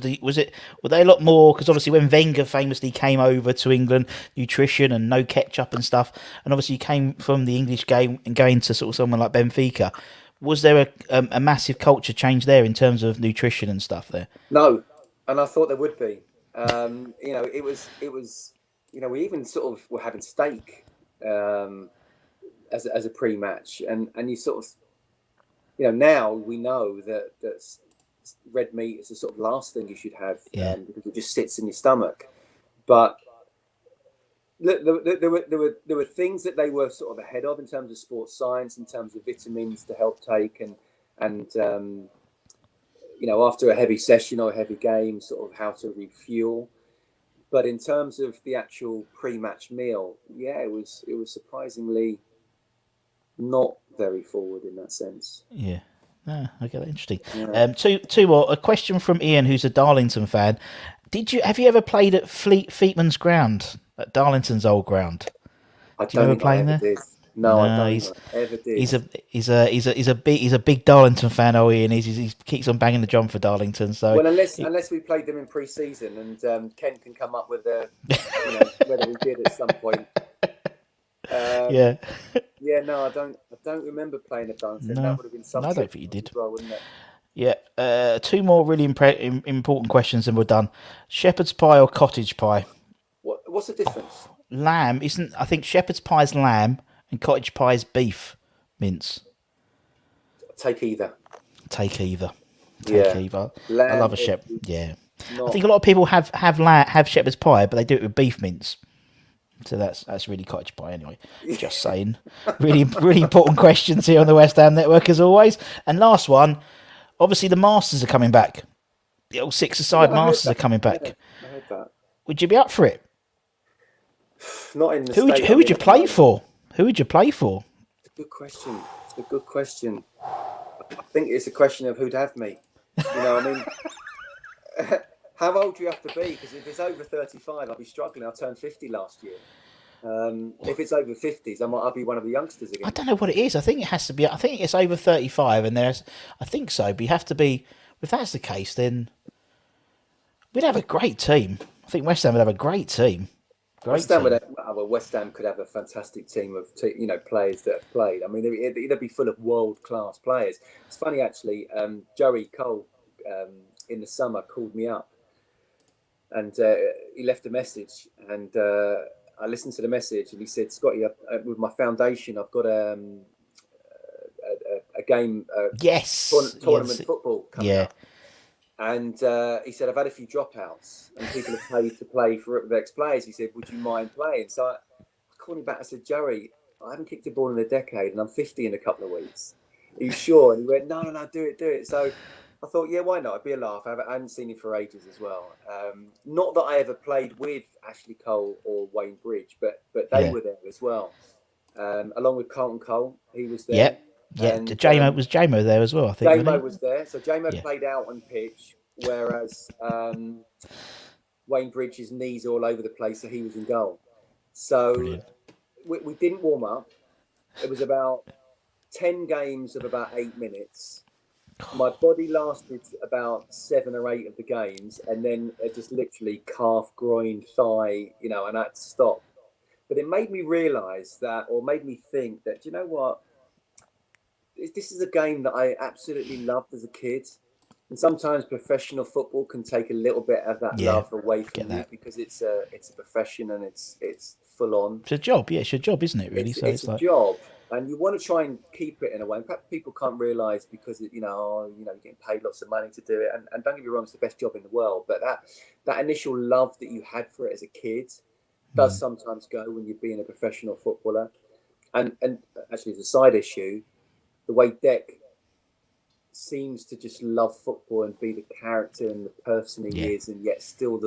were they a lot more because obviously when Wenger famously came over to England, nutrition and no ketchup and stuff, and obviously you came from the English game and going to sort of someone like Benfica, was there a massive culture change there in terms of nutrition and stuff there? No, and I thought there would be. It was. We even sort of were having steak. As a pre-match, and you sort of, now we know that red meat is the sort of last thing you should have because it just sits in your stomach. But there were things that they were sort of ahead of in terms of sports science, in terms of vitamins to help take, and after a heavy session or a heavy game, sort of how to refuel. But in terms of the actual pre-match meal, it was surprisingly not very forward in that sense. Yeah. Ah, okay, interesting. Yeah. Two more. A question from Ian, who's a Darlington fan. Have you ever played at Fleetman's ground, at Darlington's old ground? I Do you remember playing there? did. No, I don't think I ever did. He's a big Darlington fan. Oh, Ian, he keeps on banging the drum for Darlington. So well, unless we played them in pre-season, and Ken can come up with whether we did at some point. No, I don't remember playing at Darlington. No, That would have been something. I don't think you did. as well, wouldn't it? Yeah. Two more really important questions, and we're done. Shepherd's pie or cottage pie? What's the difference? Lamb isn't. I think shepherd's pie is lamb, and cottage pie is beef mince. Take either. Take either. Take Yeah, either. I love lamb a Yeah. is I not. think a lot of people have shepherd's pie, but they do it with beef mince. So that's really cottage pie anyway. Just saying. Really important questions here on the West Ham Network as always. And last one, obviously the Masters are coming back. The old six-a-side Yeah, I heard Masters are that. coming Yeah, back. I heard that. Would you be up for it? Not in the state Who I'm would in you at the play moment. for? Who would you play for? It's a good question. It's a good question. I think it's a question of who'd have me. You know, I mean, how old do you have to be? Because if it's over 35, I'll be struggling. I turned 50 last year. If it's over 50s, I'll be one of the youngsters I again. don't know what it is. I think it has to be. I think it's over 35, and I think so. But you have to be. If that's the case, then we'd have a great team. I think West Ham would have a great team. West Ham West Ham could have a fantastic team of players that have played. I mean, it'd be full of world class players. It's funny actually. Joey Cole in the summer called me up, and he left a message, and I listened to the message, and he said, "Scotty, with my foundation, I've got a game Yes. tournament football coming Yeah. up." And he said, I've had a few dropouts and people have paid to play for the ex-players. He said, would you mind playing? So I called him back. I said, Joey, I haven't kicked a ball in a decade and I'm 50 in a couple of weeks. Are you sure? And he went, no, do it. So I thought, yeah, why not? It'd be a laugh. I hadn't seen him for ages as well. Not that I ever played with Ashley Cole or Wayne Bridge, but they were there as well. Along with Carlton Cole, he was there. Yep. Yeah, and Jamo there as well, I think. Jamo was there. So Jamo played out on pitch, whereas Wayne Bridge's knees all over the place, so he was in goal. So we didn't warm up. It was about 10 games of about 8 minutes. My body lasted about 7 or 8 of the games, and then it just literally calf, groin, thigh, and I had to stop. But it made me realise that, or made me think that, you know what? This is a game that I absolutely loved as a kid. And sometimes professional football can take a little bit of that love away from you because it's a profession and it's full on. It's a job, it's your job, isn't it? Really, it's a job, and you want to try and keep it in a way. And perhaps people can't realise because you're getting paid lots of money to do it. And don't get me wrong, it's the best job in the world. But that initial love that you had for it as a kid does sometimes go when you're being a professional footballer. And actually, as a side issue, the way Dec seems to just love football and be the character and the person he is, and yet still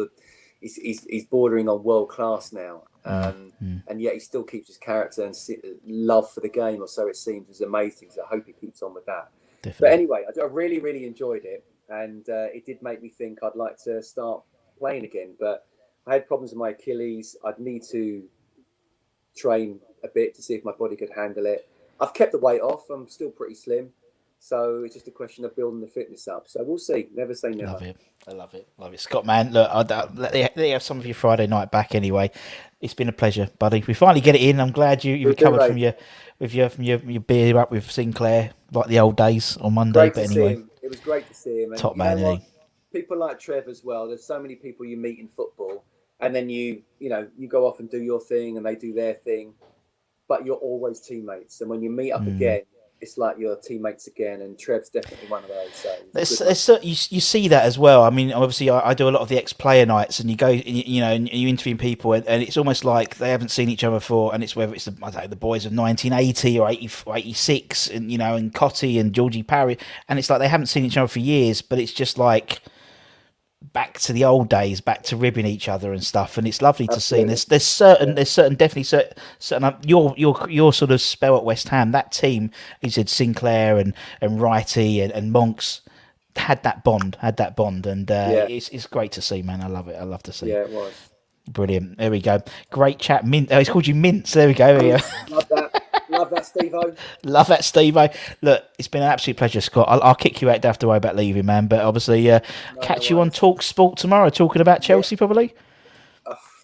he's bordering on world class now, and yet he still keeps his character and love for the game, or so it seems. Is amazing. So I hope he keeps on with that. Definitely. But anyway, I really, really enjoyed it, and it did make me think I'd like to start playing again. But I had problems with my Achilles. I'd need to train a bit to see if my body could handle it. I've kept the weight off. I'm still pretty slim. So it's just a question of building the fitness up. So we'll see. Never say never. I love it. Scott, man, look, let me have some of your Friday night back anyway. It's been a pleasure, buddy. We finally get it in. I'm glad you recovered from your beer up with Sinclair, like the old days on Monday. Great to see him. It was great to see him. And top man, isn't he? People like Trev as well. There's so many people you meet in football, and then you go off and do your thing, and they do their thing, but you're always teammates. And when you meet up again, it's like you're teammates again, and Trev's definitely one of those. So you see that as well. I mean, obviously, I do a lot of the ex-player nights, and you go, and you interview people, and it's almost like they haven't seen each other before, and it's whether it's the boys of 1980 or 86, and and Cotty and Georgie Parry, and it's like they haven't seen each other for years, but it's just like back to the old days, back to ribbing each other and stuff, and it's lovely to see. And there's definitely certain your sort of spell at West Ham, that team, you said Sinclair and Wrighty and Monks had that bond, and it's great to see, man. I love it. I love to see. Yeah, it was brilliant. There we go. Great chat. Mint. Oh, he's called you Mints. There we go. Love that. Love that, Steve-O. Love that, Steve-O. Look, it's been an absolute pleasure, Scott. I'll kick you out. Don't have to worry about leaving, man. But obviously, catch you on Talk Sport tomorrow, talking about Chelsea, probably.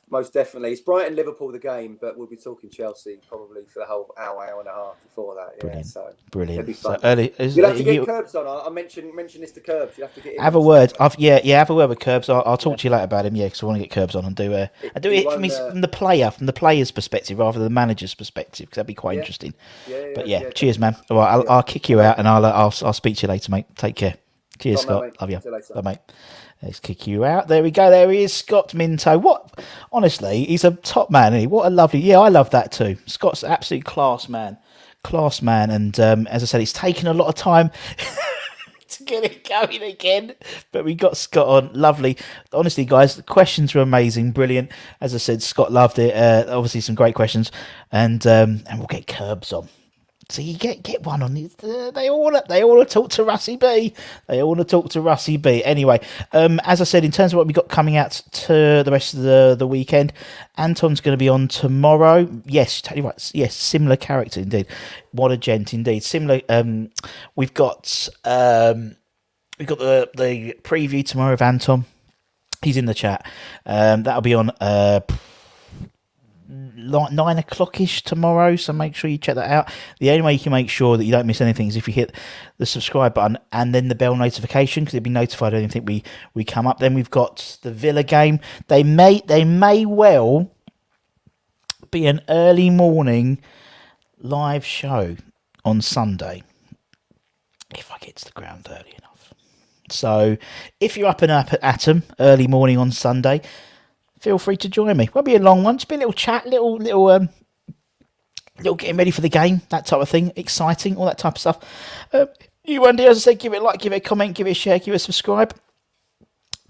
Most definitely. It's Brighton-Liverpool the game, but we'll be talking Chelsea probably for the whole hour and a half before that. Yeah, Brilliant. so it'll Brilliant. be So fun. early. You'll have to get Curbs on. I'll mention this to Curbs. You'll have to get him Have on a soon, word. mate. Have a word with Curbs. I'll talk Yeah. to you later about him. Yeah, because I want to get Curbs on and do He it from won, from the player's perspective rather than the manager's perspective, because that'd be quite yeah, interesting. yeah, But yeah, cheers, definitely. man. All right, Yeah. I'll kick you out and I'll speak to you later, mate. Take care. Cheers, Top man, Scott. mate. Love you. See you later. Bye, mate. Let's kick you out. There we go. There he is, Scott Minto. What? Honestly, he's a top man, isn't he? What a lovely. Yeah, I love that too. Scott's an absolute class man. Class man. And as I said, it's taken a lot of time to get it going again. But we got Scott on. Lovely. Honestly, guys, the questions were amazing. Brilliant. As I said, Scott loved it. Obviously, some great questions. And we'll get Curbs on. So you get one on. They all want to talk to Russie B. They all want to talk to Russie B. Anyway, as I said, in terms of what we got coming out to the rest of the weekend, Anton's going to be on tomorrow. Yes, totally right. Yes, similar character indeed. What a gent indeed. Similar. We've got the preview tomorrow of Anton. He's in the chat. That'll be on 9 o'clock-ish tomorrow, so make sure you check that out. The only way you can make sure that you don't miss anything is if you hit the subscribe button and then the bell notification, because it'll be notified of anything we come up. Then we've got the Villa game. They may well be an early morning live show on Sunday if I get to the ground early enough. So if you're up and up at them early morning on Sunday, feel free to join me. Won't be a long one. Just be a little chat, little getting ready for the game, that type of thing. Exciting, all that type of stuff. You wonder, as I said, give it a like, give it a comment, give it a share, give it a subscribe.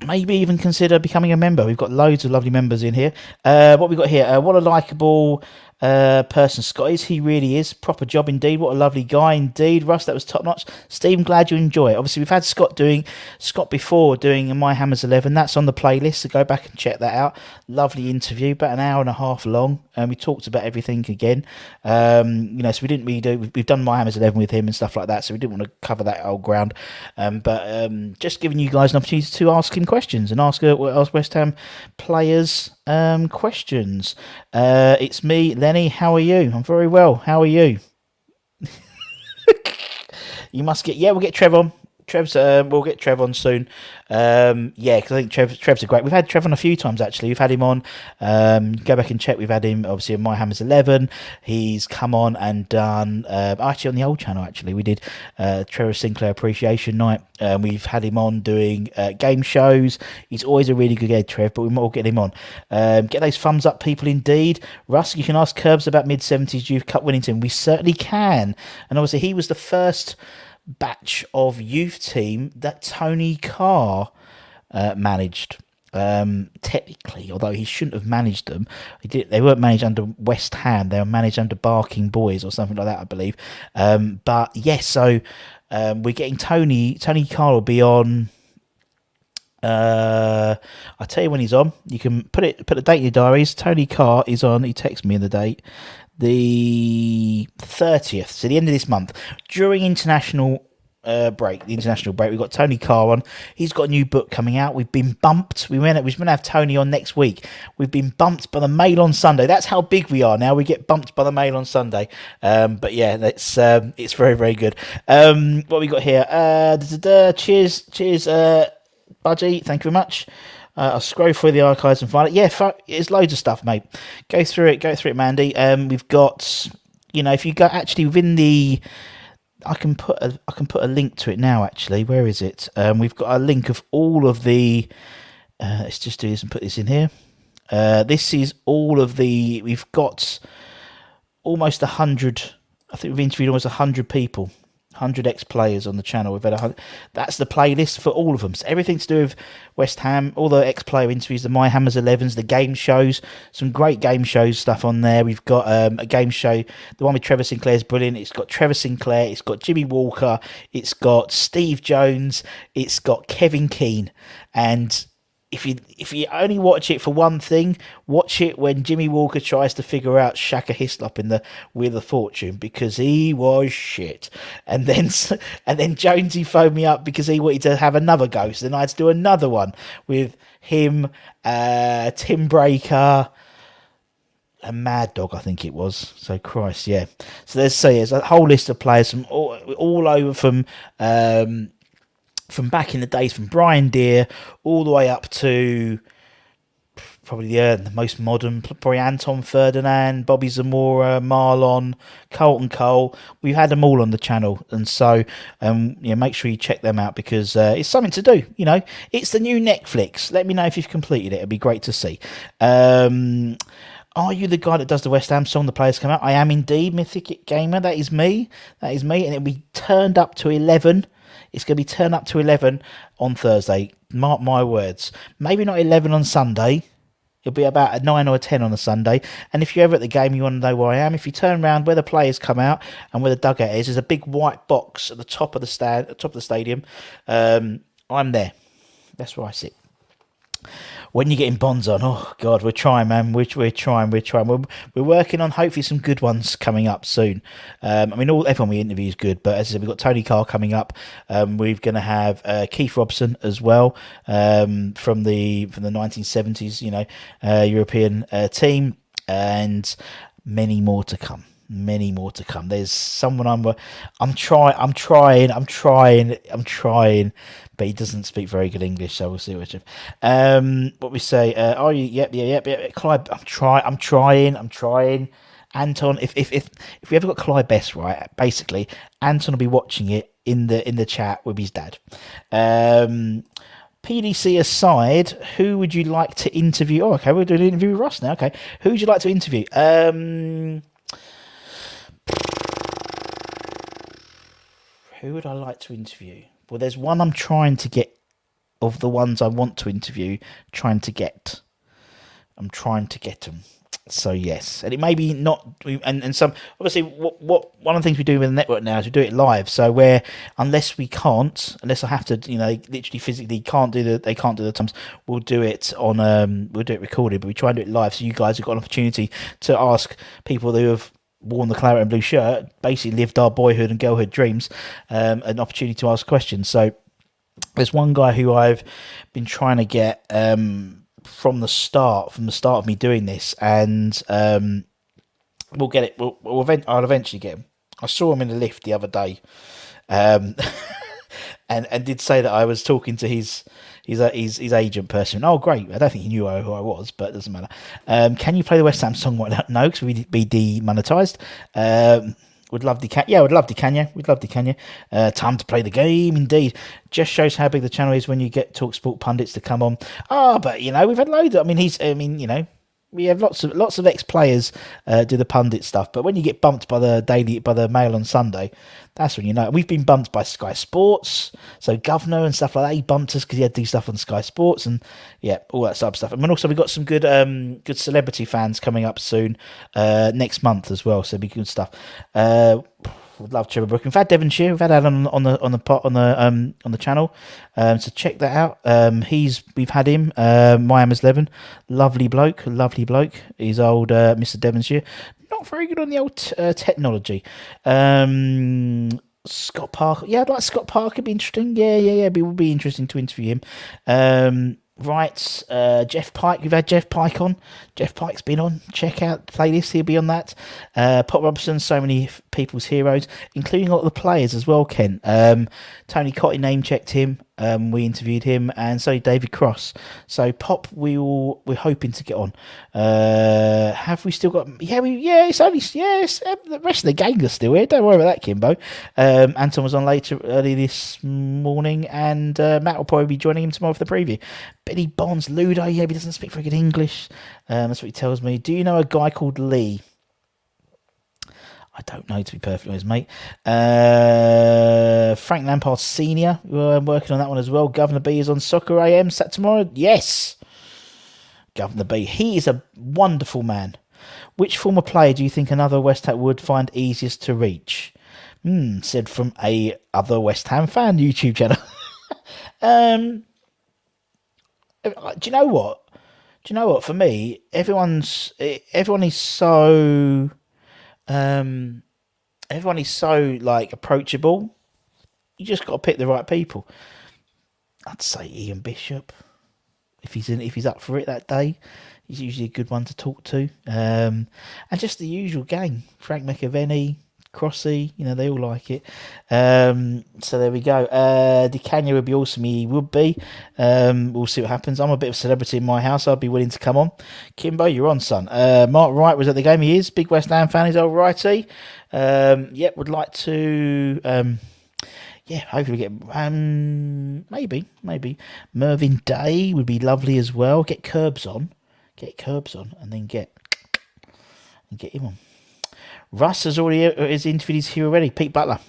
Maybe even consider becoming a member. We've got loads of lovely members in here. What we got here? What a likeable person Scott is. He really is. Proper job indeed. What a lovely guy indeed. Russ, that was top notch. Steve, I'm glad you enjoy it. Obviously, we've had Scott before doing My Hammers 11. That's on the playlist, so go back and check that out. Lovely interview, about an hour and a half long. We talked about everything again. So we didn't really do. We've done My Hammers 11 with him and stuff like that, so we didn't want to cover that old ground. But just giving you guys an opportunity to ask him questions and ask West Ham players questions. It's me, Lenny. How are you? I'm very well. How are you? You must get. Yeah, we'll get Trev on. We'll get Trev on soon. Because I think Trev's a great. We've had Trev on a few times actually. We've had him on. Go back and check. We've had him obviously on My Hammers 11. He's come on and done actually on the old channel. Actually, we did Trevor Sinclair Appreciation Night. We've had him on doing game shows. He's always a really good guy, Trev. But we might all get him on. Get those thumbs up, people. Indeed, Russ. You can ask Curbs about mid-70s Youth Cup winning team. We certainly can. And obviously, he was the first batch of youth team that Tony Carr managed. Technically, although he shouldn't have managed them, they weren't managed under West Ham. They were managed under Barking Boys or something like that, I believe. But yes, so we're getting Tony Carr will be on. I'll tell you when he's on. You can put the date in your diaries. Tony Carr is on. He texted me in the date. The 30th, so the end of this month, during international break, we've got Tony Carr on. He's got a new book coming out. We've been bumped. We're going to have Tony on next week. We've been bumped by the Mail on Sunday. That's how big we are now. We get bumped by the Mail on Sunday. But yeah, it's very, very good. What we got here? Cheers, Budgie. Thank you very much. I'll scroll through the archives and find it. Yeah, it's loads of stuff, mate. Go through it, Mandy. We've got, if you go actually within the, I can put a link to it now. Actually, where is it? We've got a link of all of the. Let's just do this and put this in here. This is all of the. We've got almost 100. I think we've interviewed almost 100 people. 100 ex-players on the channel. We've had 100. That's the playlist for all of them. So everything to do with West Ham, all the ex-player interviews, the My Hammers 11s, the game shows, some great game shows stuff on there. We've got a game show, the one with Trevor Sinclair is brilliant. It's got Trevor Sinclair, it's got Jimmy Walker, it's got Steve Jones, it's got Kevin Keane, and if you only watch it for one thing, watch it when Jimmy Walker tries to figure out Shaka Hislop in the Wheel of Fortune, because he was shit. And then Jonesy phoned me up because he wanted to have another go. So then I had to do another one with him, Tim Breaker, and Mad Dog, I think it was. So Christ, yeah. So there's a whole list of players from all over, from back in the days, from Brian Deere all the way up to probably the most modern, probably Anton Ferdinand, Bobby Zamora, Marlon, Colton Cole. We've had them all on the channel, and so make sure you check them out, because it's something to do. It's the new Netflix. Let me know if you've completed it. It'd be great to see. Are you the guy that does the West Ham song the players come out? I am indeed, Mythic Gamer. That is me. And it'll be turned up to 11. It's going to be turned up to 11 on Thursday. Mark my words. Maybe not 11 on Sunday. It'll be about a 9 or a 10 on a Sunday. And if you're ever at the game, you want to know where I am, if you turn around where the players come out and where the dugout is, there's a big white box at the top of the stadium. I'm there. That's where I sit. When you're getting bonds on, oh God, we're trying, man. We're trying. We're working on hopefully some good ones coming up soon. Everyone we interview is good, but as I said, we've got Tony Carr coming up. We're going to have Keith Robson as well, from the 1970s, European team, and many more to come. There's someone I'm trying, but he doesn't speak very good English, so we'll see what we say. Are you? Yep. Clyde, I'm trying. Anton, if we ever got Clyde Best right, basically Anton will be watching it in the chat with his dad. PDC aside, who would you like to interview? Oh, okay, we're doing an interview with Ross now. Okay, who would you like to interview? Who would I like to interview? Well, there's one I'm trying to get, of the ones I want to interview, I'm trying to get them. So yes, and it may be not, and some, obviously what one of the things we do with the network now is we do it live. So unless I have to, literally physically they can't do the times, we'll do it recorded, but we try and do it live, so you guys have got an opportunity to ask people who have worn the claret and blue shirt, basically lived our boyhood and girlhood dreams, an opportunity to ask questions. So there's one guy who I've been trying to get from the start of me doing this, and we'll get it. I'll eventually get him. I saw him in the lift the other day, and did say that I was talking to his agent person. Oh, great! I don't think he knew who I was, but it doesn't matter. Can you play the West Ham song right now? No, because we'd be demonetised. Would love to, yeah, would love to, can you? We'd love to, can you? Time to play the game, indeed. Just shows how big the channel is when you get TalkSport pundits to come on. But we've had loads. We have lots of ex-players do the pundit stuff, but when you get bumped by the Mail on Sunday, that's when you know. We've been bumped by Sky Sports, so Governor and stuff like that. He bumped us because he had to do stuff on Sky Sports, and yeah, all that sort of stuff. And then also we've got some good celebrity fans coming up soon next month as well, so it'll be good stuff. Would love Trevor Brook. We've had Devonshire. We've had Alan on the channel. So check that out. We've had him. Miami's 11. Lovely bloke. He's old Mr. Devonshire. Not very good on the old technology. Scott Parker. Yeah, I'd like Scott Parker. It'd be interesting. Yeah. It would be interesting to interview him. Right, Jeff Pike. We've had Jeff Pike on. Jeff Pike's been on. Check out the playlist. He'll be on that. Pop Robertson, so many people's heroes, including a lot of the players as well, Ken. Tony Cotty name checked him. We interviewed him, and so did David Cross. So Pop, we're hoping to get on. Have we still got? It's the rest of the gang are still here. Don't worry about that, Kimbo. Anton was on early this morning, and Matt will probably be joining him tomorrow for the preview. Benny Bonds, Ludo. Yeah, he doesn't speak very good English. That's what he tells me. Do you know a guy called Lee? I don't know, to be perfectly honest, mate. Frank Lampard Senior. I'm working on that one as well. Governor B is on Soccer AM. Sat tomorrow. Yes, Governor B. He is a wonderful man. Which former player do you think another West Ham would find easiest to reach? Said from a other West Ham fan YouTube channel. Do you know what? Do you know what? For me, everyone is so everyone is so like approachable. You just got to pick the right people. I'd say Ian Bishop if he's up for it that day. He's usually a good one to talk to. And just the usual gang: Frank McAvenny, Crossy. They all like it. So there we go. DeCania would be awesome. He would be. We'll see what happens. I'm a bit of a celebrity in my house. I'd be willing to come on. Kimbo, you're on, son. Mark Wright was at the game. He is big West Ham fan. He's all righty. Yep, would like to. Yeah, hopefully we get maybe Mervyn Day would be lovely as well. Get Curbs on, and then get him on. Russ has already his interview is here already. Pete Butler.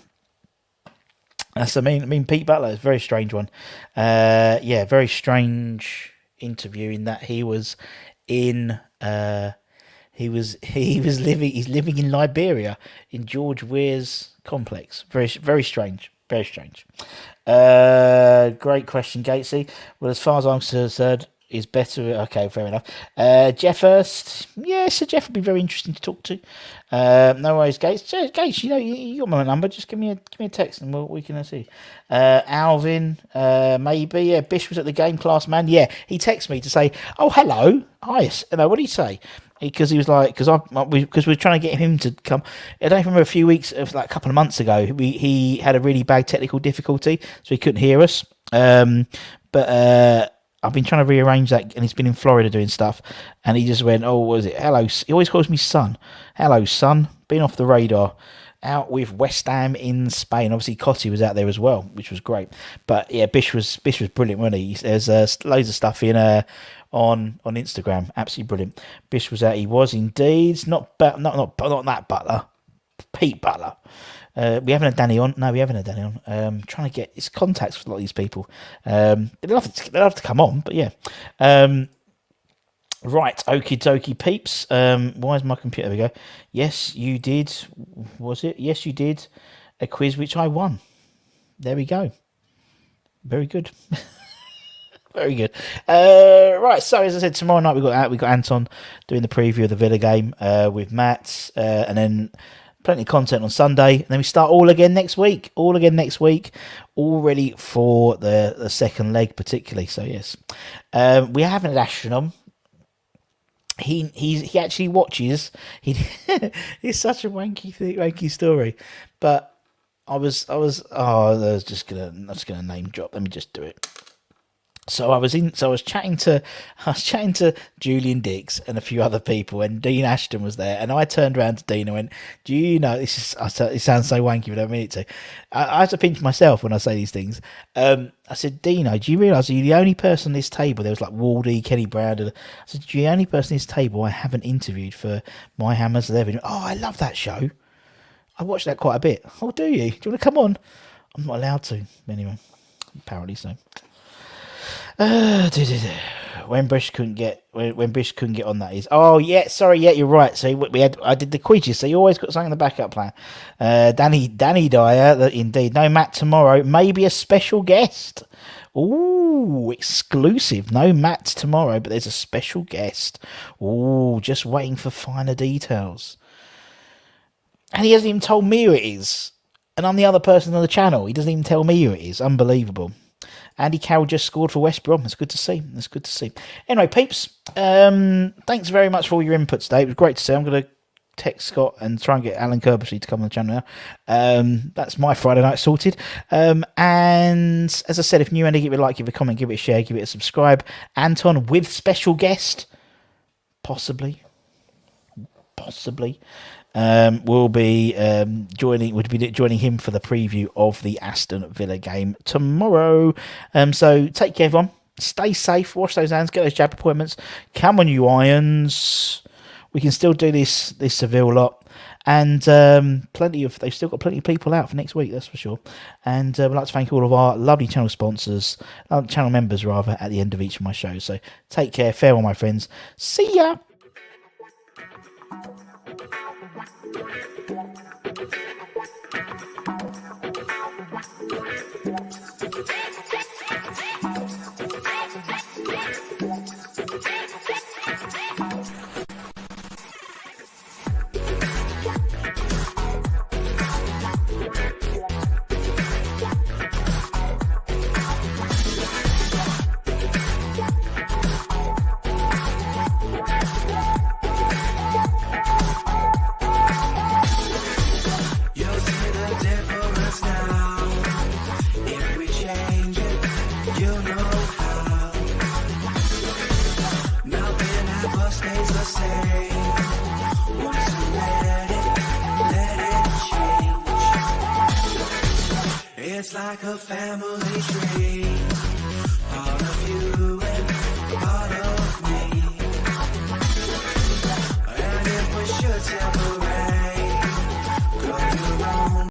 That's I mean Pete Butler is a very strange one. Yeah, very strange interview in that he was in. He's living in Liberia in George Weir's complex. Very strange. Very strange. Great question, Gatesy. Well, as far as I'm concerned, is better. Okay, fair enough. Jeff Hurst. Yeah, so Jeff would be very interesting to talk to. No worries, Gates. Gates, you got my number. Just give me a text and we can see. Alvin, maybe. Yeah, Bish was at the game, class man. Yeah, he texted me to say, "Oh, hello, hi." What did he say? Because he was like, because we were trying to get him to come. I don't remember a couple of months ago. He had a really bad technical difficulty, so he couldn't hear us. But I've been trying to rearrange that, and he's been in Florida doing stuff. And he just went, "Oh, what was it? Hello." He always calls me son. Hello, son. Been off the radar. Out with West Ham in Spain. Obviously, Cotti was out there as well, which was great. But yeah, Bish was brilliant, wasn't he? There's loads of stuff in on Instagram. Absolutely brilliant. Bish was out. He was indeed not that Butler, Pete Butler. We haven't had Danny on. No, we haven't had Danny on. Trying to get his contacts with a lot of these people. They'll have to come on, but yeah. Right, okie dokie peeps. Why is my computer? There we go. Yes, you did. Was it? Yes, you did. A quiz which I won. There we go. Very good. Very good. Right, so as I said, tomorrow night we got Anton doing the preview of the Villa game with Matt, and then plenty of content on Sunday, and then we start all again next week. All ready for the second leg, particularly. So yes, we haven't had Ashton on. He actually watches. It's such a wanky story, but I was just gonna name drop. Let me just do it. So I was chatting to Julian Dix and a few other people, and Dean Ashton was there, and I turned around to Dean and went, "Do you know this is?" It sounds so wanky, but I don't mean it to. I have to pinch myself when I say these things. I said, "Dino, do you realise you're the only person on this table?" There was like Waldy, Kenny Brown. I said, "You're the only person on this table I haven't interviewed for My Hammers 11." Oh, I love that show. I watched that quite a bit. Oh, do you? Do you want to come on? I'm not allowed to. Anyway, apparently so. When Bish couldn't get on that is. Oh yeah, sorry, yeah, you're right. So I did the quizzes, so you always got something in the backup plan. Danny Dyer, indeed. No Matt tomorrow, maybe a special guest. Ooh, exclusive. No Matt tomorrow, but there's a special guest. Ooh, just waiting for finer details. And he hasn't even told me who it is. And I'm the other person on the channel. He doesn't even tell me who it is. Unbelievable. Andy Carroll just scored for West Brom. That's good to see. Anyway, peeps, thanks very much for all your input today. It was great to see. I'm going to text Scott and try and get Alan Kirbyshire to come on the channel now. That's my Friday night sorted. And as I said, if you Andy, give it a like, give it a comment, give it a share, give it a subscribe. Anton with special guest, possibly. We'll be joining him for the preview of the Aston Villa game tomorrow. So take care, everyone. Stay safe. Wash those hands. Get those jab appointments. Come on, you irons. We can still do this Seville lot, and they've still got plenty of people out for next week. That's for sure. And we'd like to thank all of our lovely channel sponsors, channel members rather, at the end of each of my shows. So take care. Farewell, my friends. See ya. the same. Want to let it change. It's like a family tree.